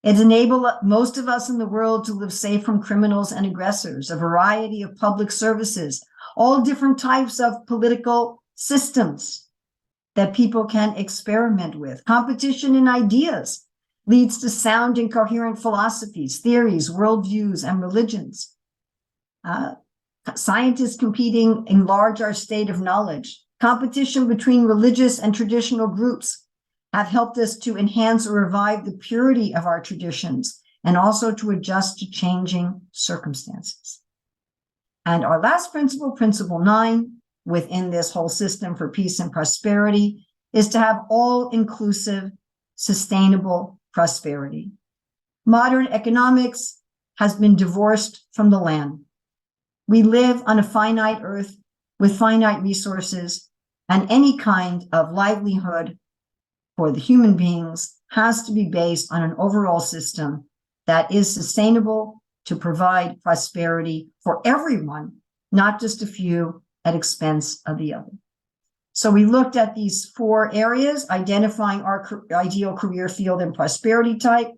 It's enabled most of us in the world to live safe from criminals and aggressors, a variety of public services, all different types of political systems that people can experiment with. Competition in ideas. leads to sound and coherent philosophies, theories, worldviews, and religions. Scientists competing enlarge our state of knowledge. Competition between religious and traditional groups have helped us to enhance or revive the purity of our traditions and also to adjust to changing circumstances. And our last principle, principle 9, within this whole system for peace and prosperity, is to have all-inclusive, sustainable prosperity. Modern economics has been divorced from the land. We live on a finite earth with finite resources, and any kind of livelihood for the human beings has to be based on an overall system that is sustainable to provide prosperity for everyone, not just a few at expense of the other. So we looked at these 4 areas: identifying our ideal career field and prosperity type,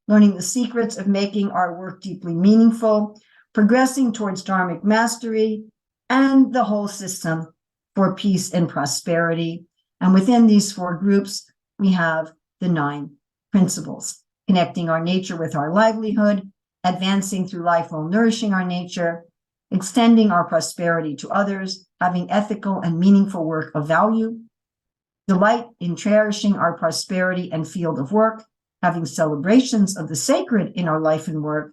learning the secrets of making our work deeply meaningful, progressing towards dharmic mastery, and the whole system for peace and prosperity. And within these 4 groups, we have the 9 principles: connecting our nature with our livelihood, advancing through life while nourishing our nature, extending our prosperity to others, having ethical and meaningful work of value, delight in cherishing our prosperity and field of work, having celebrations of the sacred in our life and work,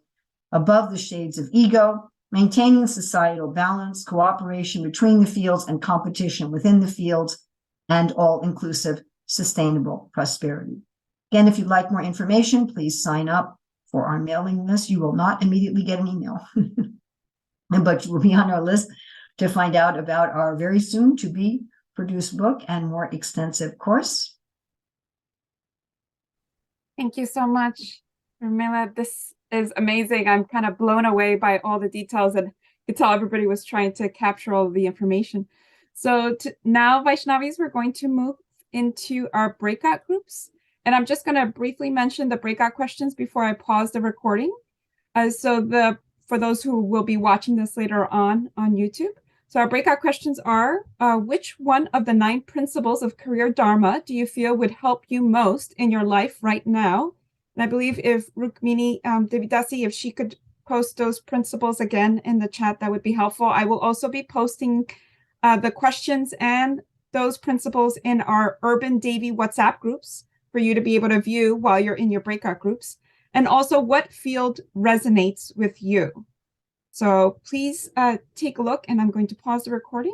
above the shades of ego, maintaining societal balance, cooperation between the fields and competition within the fields, and all-inclusive sustainable prosperity. Again, if you'd like more information, please sign up for our mailing list. You will not immediately get an email, but you will be on our list to find out about our very soon to be produced book and more extensive course. Thank you so much, Urmila. This is amazing. I'm kind of blown away by all the details, and you could tell everybody was trying to capture all of the information. So now, Vaishnavis, we're going to move into our breakout groups. And I'm just going to briefly mention the breakout questions before I pause the recording. For those who will be watching this later on YouTube. So our breakout questions are, which one of the 9 principles of career Dharma do you feel would help you most in your life right now? And I believe if Rukmini, Devi Dasi, if she could post those principles again in the chat, that would be helpful. I will also be posting the questions and those principles in our Urban Devi WhatsApp groups for you to be able to view while you're in your breakout groups. And also what field resonates with you. So please take a look, and I'm going to pause the recording.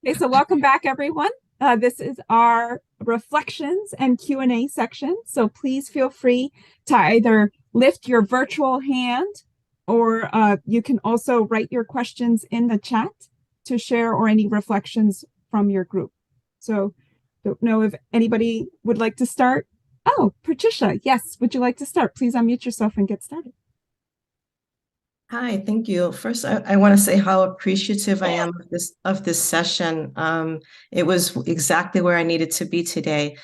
Okay, so welcome back, everyone. This is our reflections and Q&A section. So please feel free to either lift your virtual hand, or you can also write your questions in the chat to share, or any reflections from your group. So don't know if anybody would like to start. Oh, Patricia, yes. Would you like to start? Please unmute yourself and get started. Hi, thank you. First, I want to say how appreciative I am of this session. It was exactly where I needed to be today.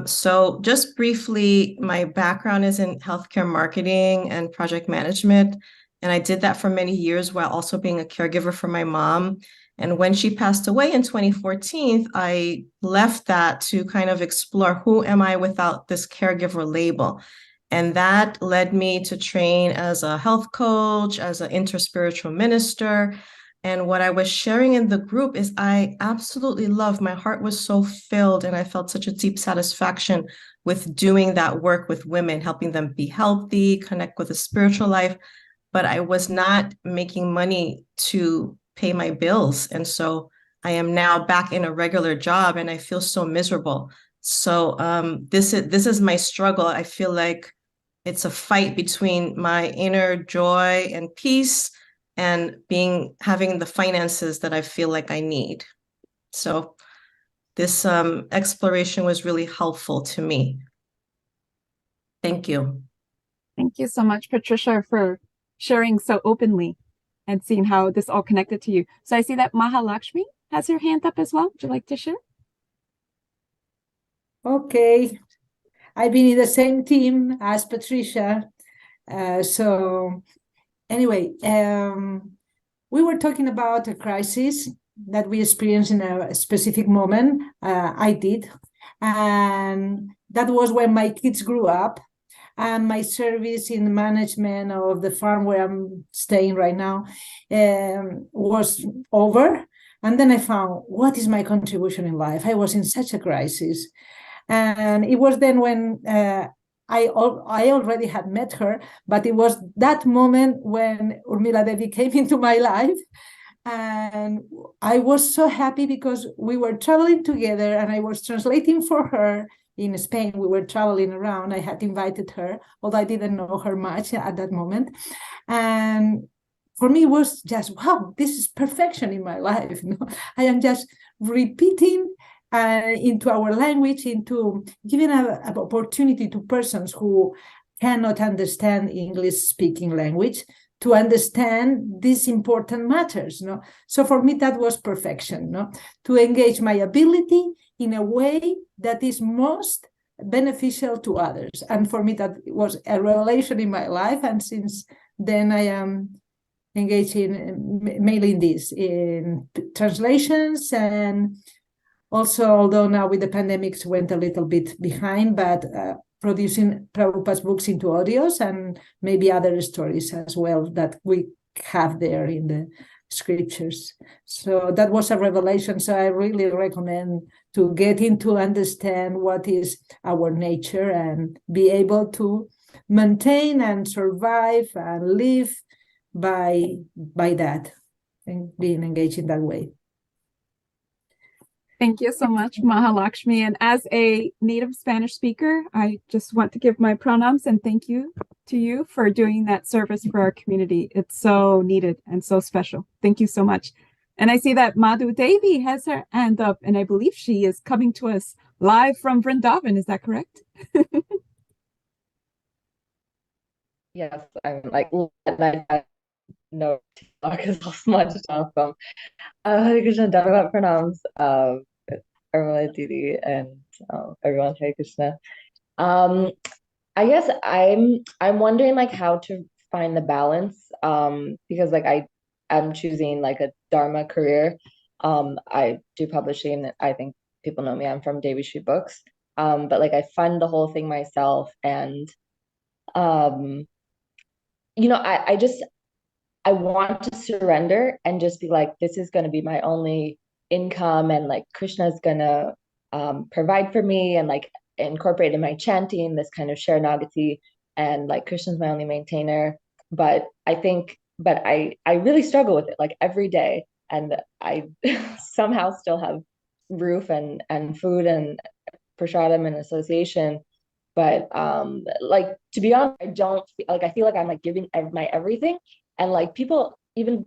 So just briefly, my background is in healthcare marketing and project management, and I did that for many years while also being a caregiver for my mom. And when she passed away in 2014, I left that to kind of explore, who am I without this caregiver label? And that led me to train as a health coach, as an interspiritual minister. And what I was sharing in the group is I absolutely loved, my heart was so filled, and I felt such a deep satisfaction with doing that work with women, helping them be healthy, connect with a spiritual life. But I was not making money to pay my bills. And so I am now back in a regular job, and I feel so miserable. So this is my struggle. I feel like it's a fight between my inner joy and peace and having the finances that I feel like I need. So this exploration was really helpful to me. Thank you. Thank you so much, Patricia, for sharing so openly and seeing how this all connected to you. So I see that Mahalakshmi has her hand up as well. Would you like to share? Okay. I've been in the same team as Patricia. So anyway, we were talking about a crisis that we experienced in a specific moment. I did. And that was when my kids grew up, and my service in management of the farm where I'm staying right now was over. And then I found, what is my contribution in life? I was in such a crisis. And it was then when I already had met her, but it was that moment when Urmila Devi came into my life. And I was so happy because we were traveling together and I was translating for her in Spain. We were traveling around. I had invited her, although I didn't know her much at that moment. And for me, it was just, wow, this is perfection in my life. I am just repeating into our language, into giving an opportunity to persons who cannot understand English speaking language to understand these important matters. So for me, that was perfection, to engage my ability in a way that is most beneficial to others. And for me, that was a revelation in my life. And since then, I am engaged mainly in this, in translations, and also, although now with the pandemics went a little bit behind, but producing Prabhupada's books into audios and maybe other stories as well that we have there in the scriptures. So that was a revelation. So I really recommend to get into understand what is our nature and be able to maintain and survive and live by that and being engaged in that way. Thank you so much, Mahalakshmi. And as a native Spanish speaker, I just want to give my pronouns and thank you to you for doing that service for our community. It's so needed and so special. Thank you so much. And I see that Madhu Devi has her hand up, and I believe she is coming to us live from Vrindavan. Is that correct? Yes, I'm like, no, because I'll smudge down from Hare Krishna, Dharma pronouns, Urmila Didi, and everyone, Hare Krishna. I guess I'm wondering like how to find the balance, because like I'm choosing like a Dharma career. I do publishing. I think people know me. I'm from Devi Books. But like I fund the whole thing myself, and I want to surrender and just be like, this is going to be my only income, and like Krishna's gonna provide for me, and like incorporate in my chanting this kind of Sharanagati, and like Krishna's my only maintainer. But I really struggle with it like every day, and I somehow still have roof and food and prasadam and association. But like to be honest, I feel like I'm like giving my everything, and like people, even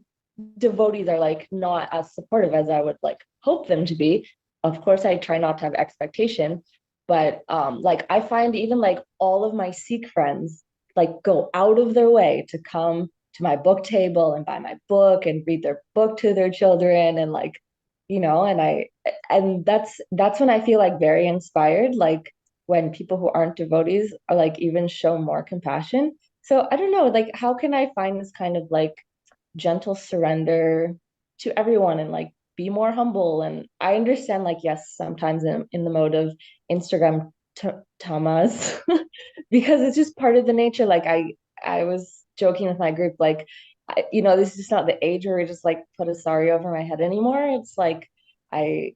devotees, are like not as supportive as I would like hope them to be. Of course, I try not to have expectation, but like I find even like all of my Sikh friends like go out of their way to come to my book table and buy my book and read their book to their children, and like and that's when I feel like very inspired, like when people who aren't devotees are like even show more compassion. So I don't know, like how can I find this kind of like gentle surrender to everyone and like be more humble? And I understand like yes, sometimes in the mode of Instagram tamas because it's just part of the nature. Like I was joking with my group, like this is just not the age where we just like put a sari over my head anymore. It's like I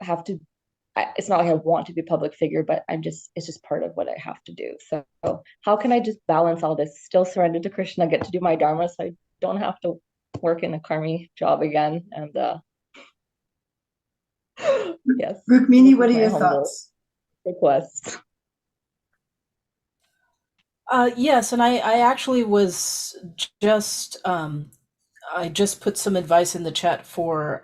have to, it's not like I want to be a public figure, but it's just part of what I have to do. So how can I just balance all this, still surrender to Krishna, get to do my Dharma so I don't have to work in a karmi job again? And yes. Rukmini, what are your thoughts? Request. Yes, and I actually was just I just put some advice in the chat for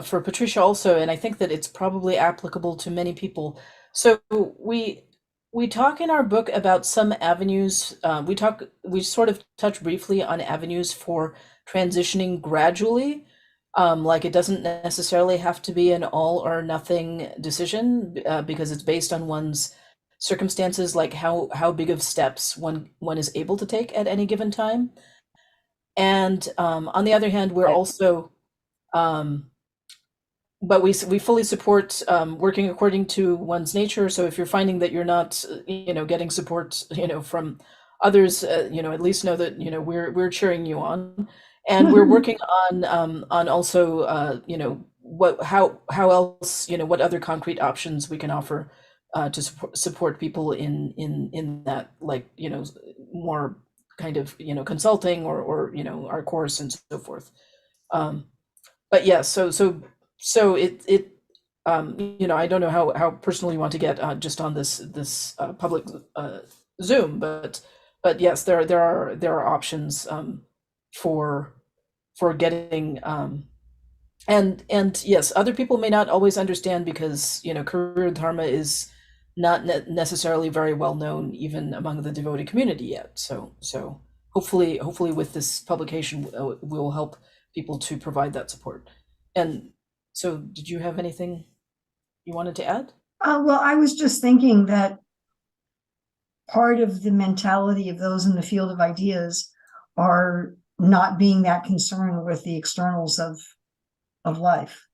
Patricia also, and I think that it's probably applicable to many people. So we talk in our book about some avenues. We sort of touch briefly on avenues for transitioning gradually. Like it doesn't necessarily have to be an all or nothing decision because it's based on one's circumstances, like how big of steps one is able to take at any given time. And on the other hand, we're also but we fully support working according to one's nature. So if you're finding that you're not, getting support, from others, at least know that we're cheering you on, and we're working on also, how else, what other concrete options we can offer to support people in that, like, more kind of consulting or our course and so forth. But yeah, so it I don't know how personal you want to get just on this public Zoom, but yes, there are options for getting and yes, other people may not always understand, because career dharma is not necessarily very well known even among the devotee community yet. So hopefully with this publication we'll help people to provide that support. And so, did you have anything you wanted to add? Well, I was just thinking that part of the mentality of those in the field of ideas are not being that concerned with the externals of life.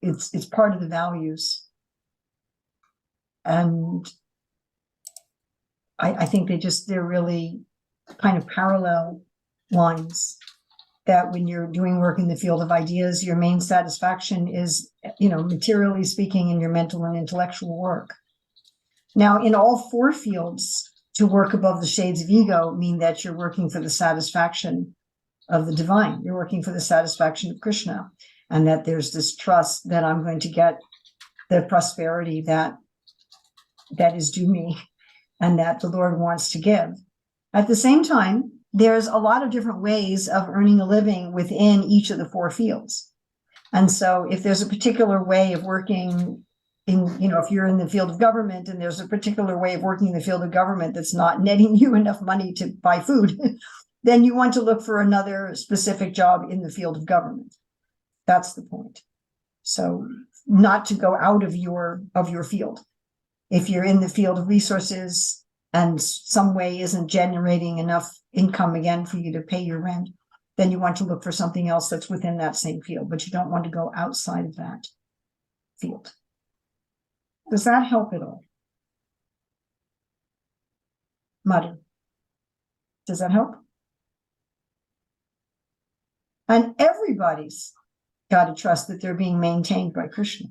It's part of the values. And I think they're really kind of parallel lines, that when you're doing work in the field of ideas, your main satisfaction is, materially speaking, in your mental and intellectual work. Now, in all four fields, to work above the shades of ego mean that you're working for the satisfaction of the divine. You're working for the satisfaction of Krishna, and that there's this trust that I'm going to get the prosperity that is due me and that the Lord wants to give. At the same time, there's a lot of different ways of earning a living within each of the four fields. And so if there's a particular way of working in, if you're in the field of government and there's a particular way of working in the field of government that's not netting you enough money to buy food, then you want to look for another specific job in the field of government. That's the point. So not to go out of your field. If you're in the field of resources and some way isn't generating enough income again for you to pay your rent, then you want to look for something else that's within that same field, but you don't want to go outside of that field. Does that help at all? Muddy. Does that help? And everybody's got to trust that they're being maintained by Krishna.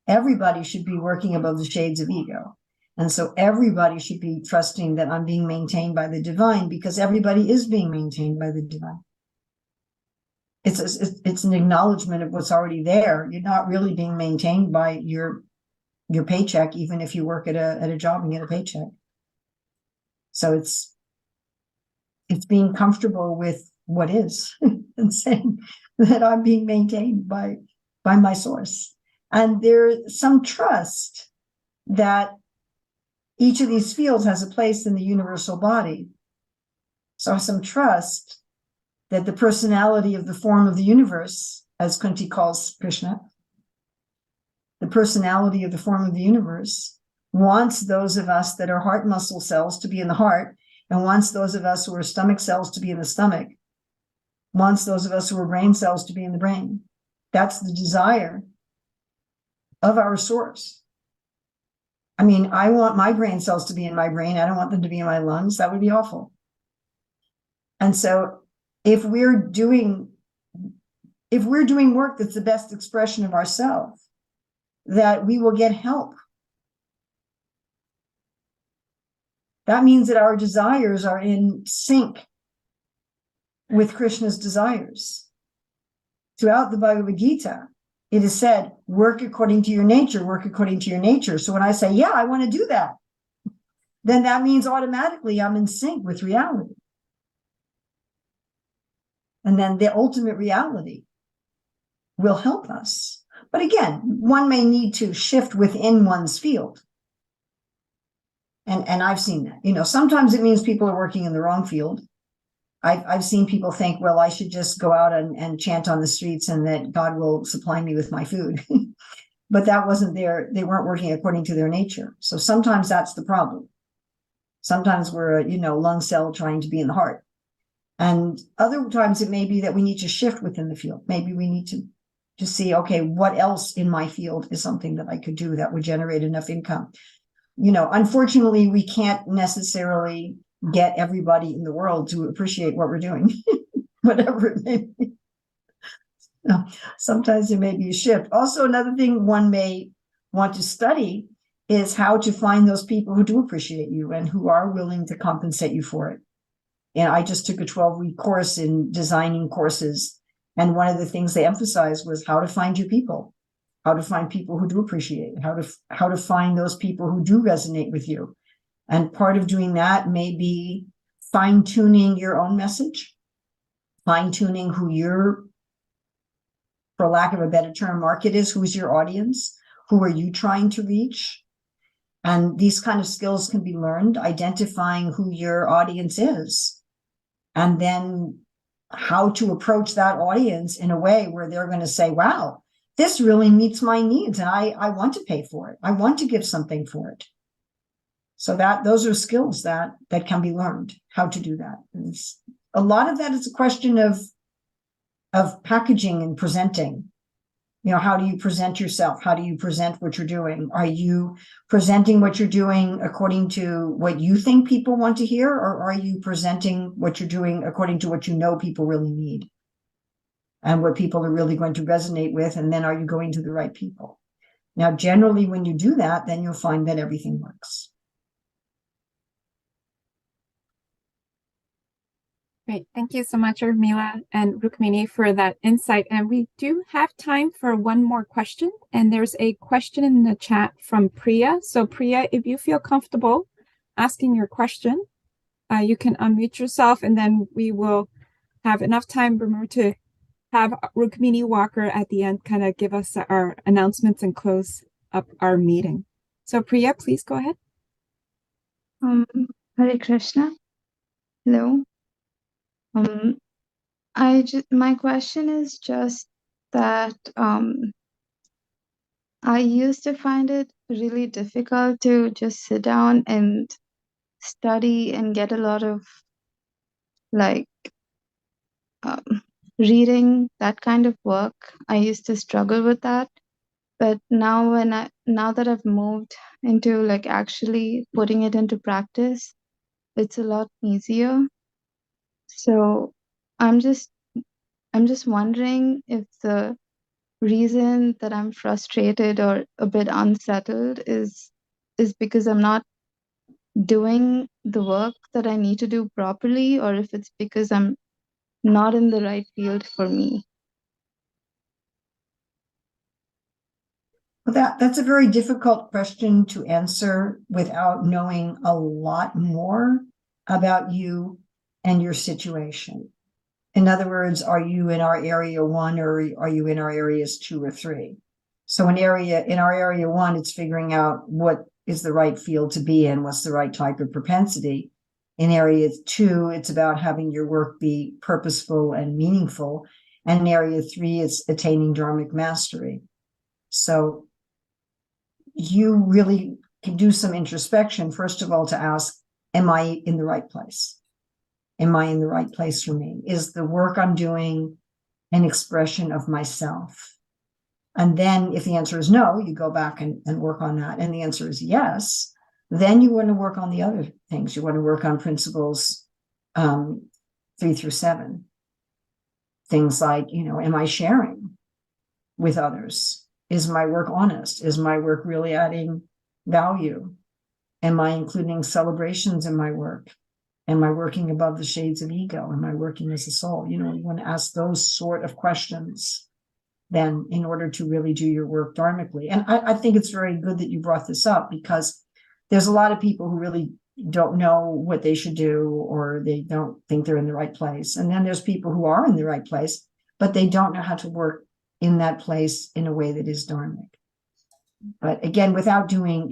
Everybody should be working above the shades of ego. And so everybody should be trusting that I'm being maintained by the divine, because everybody is being maintained by the divine. It's an acknowledgement of what's already there. You're not really being maintained by your paycheck, even if you work at a job and get a paycheck. So it's being comfortable with what is and saying that I'm being maintained by my source. And there's some trust that each of these fields has a place in the universal body. So some trust that the personality of the form of the universe, as Kunti calls Krishna, the personality of the form of the universe wants those of us that are heart muscle cells to be in the heart, and wants those of us who are stomach cells to be in the stomach, wants those of us who are brain cells to be in the brain. That's the desire of our source. I mean, I want my brain cells to be in my brain. I don't want them to be in my lungs. That would be awful. And so if we're doing work that's the best expression of ourselves, that we will get help. That means that our desires are in sync with Krishna's desires. Throughout the Bhagavad Gita, it is said, work according to your nature, work according to your nature. So when I say, yeah, I want to do that, then that means automatically I'm in sync with reality. And then the ultimate reality will help us. But again, one may need to shift within one's field. And I've seen that. Sometimes it means people are working in the wrong field. I've seen people think, well, I should just go out and chant on the streets and that God will supply me with my food. But that wasn't they weren't working according to their nature. So sometimes that's the problem. Sometimes we're a, lung cell trying to be in the heart. And other times it may be that we need to shift within the field. Maybe we need to to see, okay, what else in my field is something that I could do that would generate enough income. Unfortunately, we can't necessarily get everybody in the world to appreciate what we're doing, whatever it may be. No, sometimes there may be a shift. Also, another thing one may want to study is how to find those people who do appreciate you and who are willing to compensate you for it. And I just took a 12-week course in designing courses. And one of the things they emphasized was how to find your people, how to find people who do appreciate, how to find those people who do resonate with you. And part of doing that may be fine-tuning your own message, fine-tuning who your, for lack of a better term, market is, who's your audience, who are you trying to reach? And these kind of skills can be learned, identifying who your audience is, and then how to approach that audience in a way where they're going to say, wow, this really meets my needs, and I want to pay for it. I want to give something for it. So those are skills that can be learned, how to do that. A lot of that is a question of packaging and presenting. How do you present yourself? How do you present what you're doing? Are you presenting what you're doing according to what you think people want to hear, or are you presenting what you're doing according to what you know people really need and what people are really going to resonate with? And then are you going to the right people? Now, generally, when you do that, then you'll find that everything works. Great. Thank you so much, Urmila and Rukmini, for that insight. And we do have time for one more question. And there's a question in the chat from Priya. So Priya, if you feel comfortable asking your question, you can unmute yourself, and then we will have enough time, remember, to have Rukmini Walker at the end kind of give us our announcements and close up our meeting. So Priya, please go ahead. Hare Krishna. Hello. My question is just that I used to find it really difficult to just sit down and study and get a lot of reading, that kind of work. I used to struggle with that. But now that I've moved into actually putting it into practice, it's a lot easier. So I'm just wondering if the reason that I'm frustrated or a bit unsettled is because I'm not doing the work that I need to do properly, or if it's because I'm not in the right field for me. Well, that's a very difficult question to answer without knowing a lot more about you and your situation. In other words, are you in our area 1, or are you in our areas 2 or 3? So in our area 1, it's figuring out what is the right field to be in, what's the right type of propensity. In area 2, it's about having your work be purposeful and meaningful. And in area 3, it's attaining dharmic mastery. So you really can do some introspection, first of all, to ask, am I in the right place? Am I in the right place for me? Is the work I'm doing an expression of myself? And then if the answer is no, you go back and work on that. And the answer is yes, then you want to work on the other things. You want to work on principles 3 through 7. Things like, am I sharing with others? Is my work honest? Is my work really adding value? Am I including celebrations in my work? Am I working above the shades of ego? Am I working as a soul? You want to ask those sort of questions then in order to really do your work dharmically. And I think it's very good that you brought this up, because there's a lot of people who really don't know what they should do, or they don't think they're in the right place. And then there's people who are in the right place, but they don't know how to work in that place in a way that is dharmic. But again, without doing,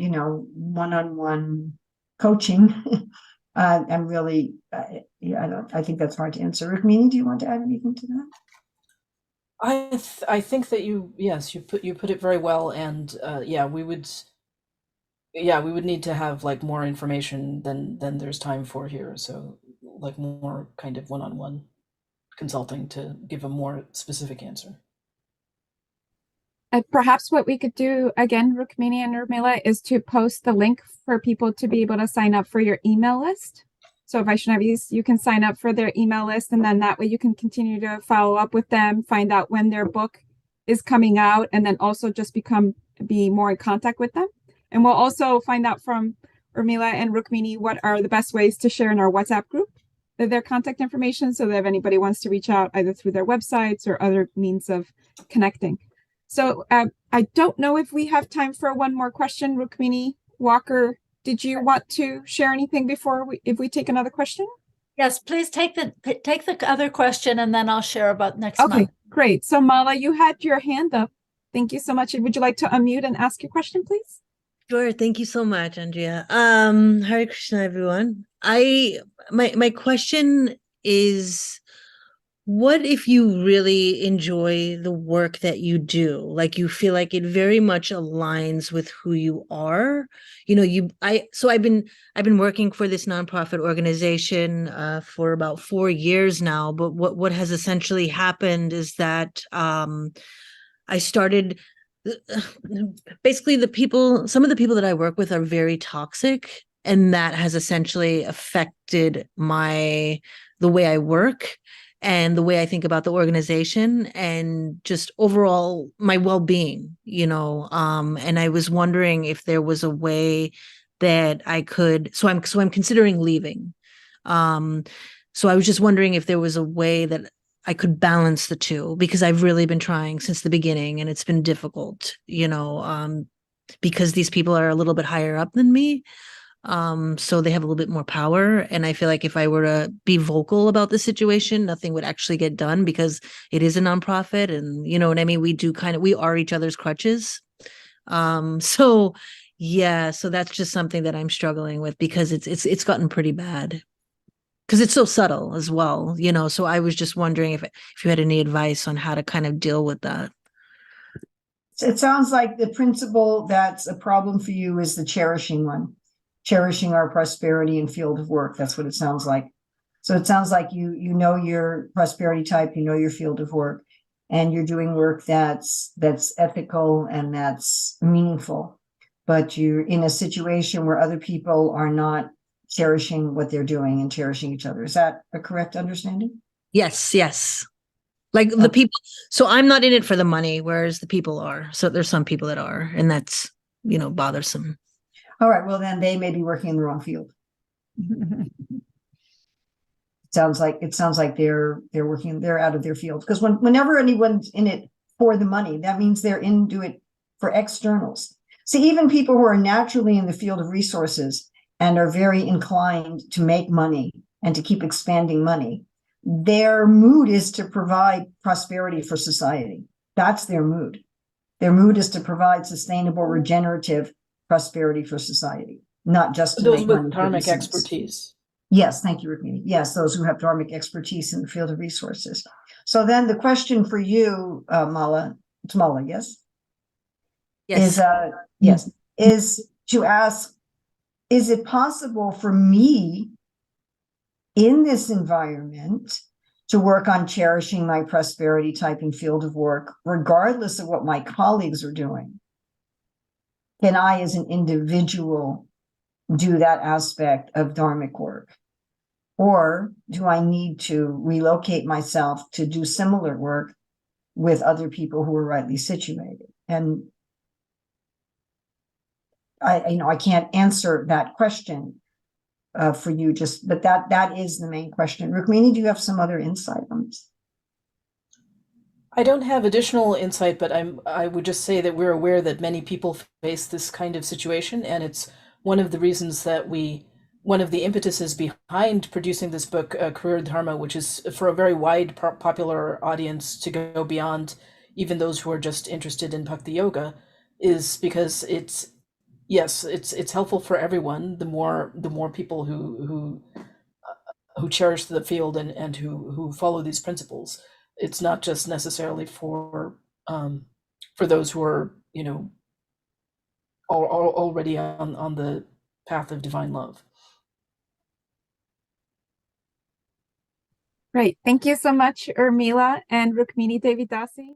one-on-one coaching, I'm really, I think that's hard to answer. Rukmini, do you want to add anything to that? I think that you put it very well, and we would need to have more information than there's time for here. So more kind of one-on-one consulting to give a more specific answer. Perhaps what we could do again, Rukmini and Urmila, is to post the link for people to be able to sign up for your email list. So Vaishnavis, you can sign up for their email list, and then that way you can continue to follow up with them, find out when their book is coming out, and then also just be more in contact with them. And we'll also find out from Urmila and Rukmini what are the best ways to share in our WhatsApp group their contact information, so that if anybody wants to reach out either through their websites or other means of connecting. So I don't know if we have time for one more question. Rukmini, Walker, did you want to share anything before if we take another question? Yes, please take the other question, and then I'll share about next Okay, month. great. So Mala, you had your hand up. Thank you so much. Would you like to unmute and ask your question, please? Sure. Thank you so much, Andrea. Hare Krishna, everyone. My question is, what if you really enjoy the work that you do? Like you feel like it very much aligns with who you are. I've been working for this nonprofit organization for about 4 years now, but what has essentially happened is that I started basically some of the people that I work with are very toxic, and that has essentially affected the way I work and the way I think about the organization and just overall my well-being, and I was wondering if there was a way that I could, so I'm considering leaving. So I was just wondering if there was a way that I could balance the two, because I've really been trying since the beginning and it's been difficult, because these people are a little bit higher up than me. So they have a little bit more power. And I feel like if I were to be vocal about the situation, nothing would actually get done because it is a nonprofit. And you know what I mean? We are each other's crutches. So that's just something that I'm struggling with, because it's gotten pretty bad. Because it's so subtle as well, so I was just wondering if you had any advice on how to kind of deal with that. It sounds like the principle that's a problem for you is the cherishing one, cherishing our prosperity and field of work. That's what it sounds like. So it sounds like you know your prosperity type, you know your field of work, and you're doing work that's ethical and that's meaningful. But you're in a situation where other people are not cherishing what they're doing and cherishing each other. Is that a correct understanding? Yes. Like the people, so I'm not in it for the money, whereas the people are. So there's some people that are, and that's, bothersome. All right. Well, then they may be working in the wrong field. It sounds like they're out of their field, because whenever anyone's in it for the money, that means they're into it for externals. See, even people who are naturally in the field of resources and are very inclined to make money and to keep expanding money, their mood is to provide prosperity for society. That's their mood. Their mood is to provide sustainable, regenerative prosperity for society, not just to Those make with money. dharmic expertise. Yes, thank you, Rukmini. Yes, those who have dharmic expertise in the field of resources. So then the question for you, Mala, it's Mala, yes? Yes. Is to ask, is it possible for me in this environment to work on cherishing my prosperity type and field of work, regardless of what my colleagues are doing? Can I, as an individual, do that aspect of dharmic work? Or do I need to relocate myself to do similar work with other people who are rightly situated? And I can't answer that question for you, but that is the main question. Rukmini, do you have some other insight on this? I don't have additional insight, but I would just say that we're aware that many people face this kind of situation, and it's one of the reasons that one of the impetuses behind producing this book, Career Dharma, which is for a very wide popular audience to go beyond even those who are just interested in Bhakti Yoga, is because it's helpful for everyone. The more people who cherish the field and who follow these principles. It's not just necessarily for those who are already on the path of divine love. Great. Thank you so much, Urmila and Rukmini Devi Dasi.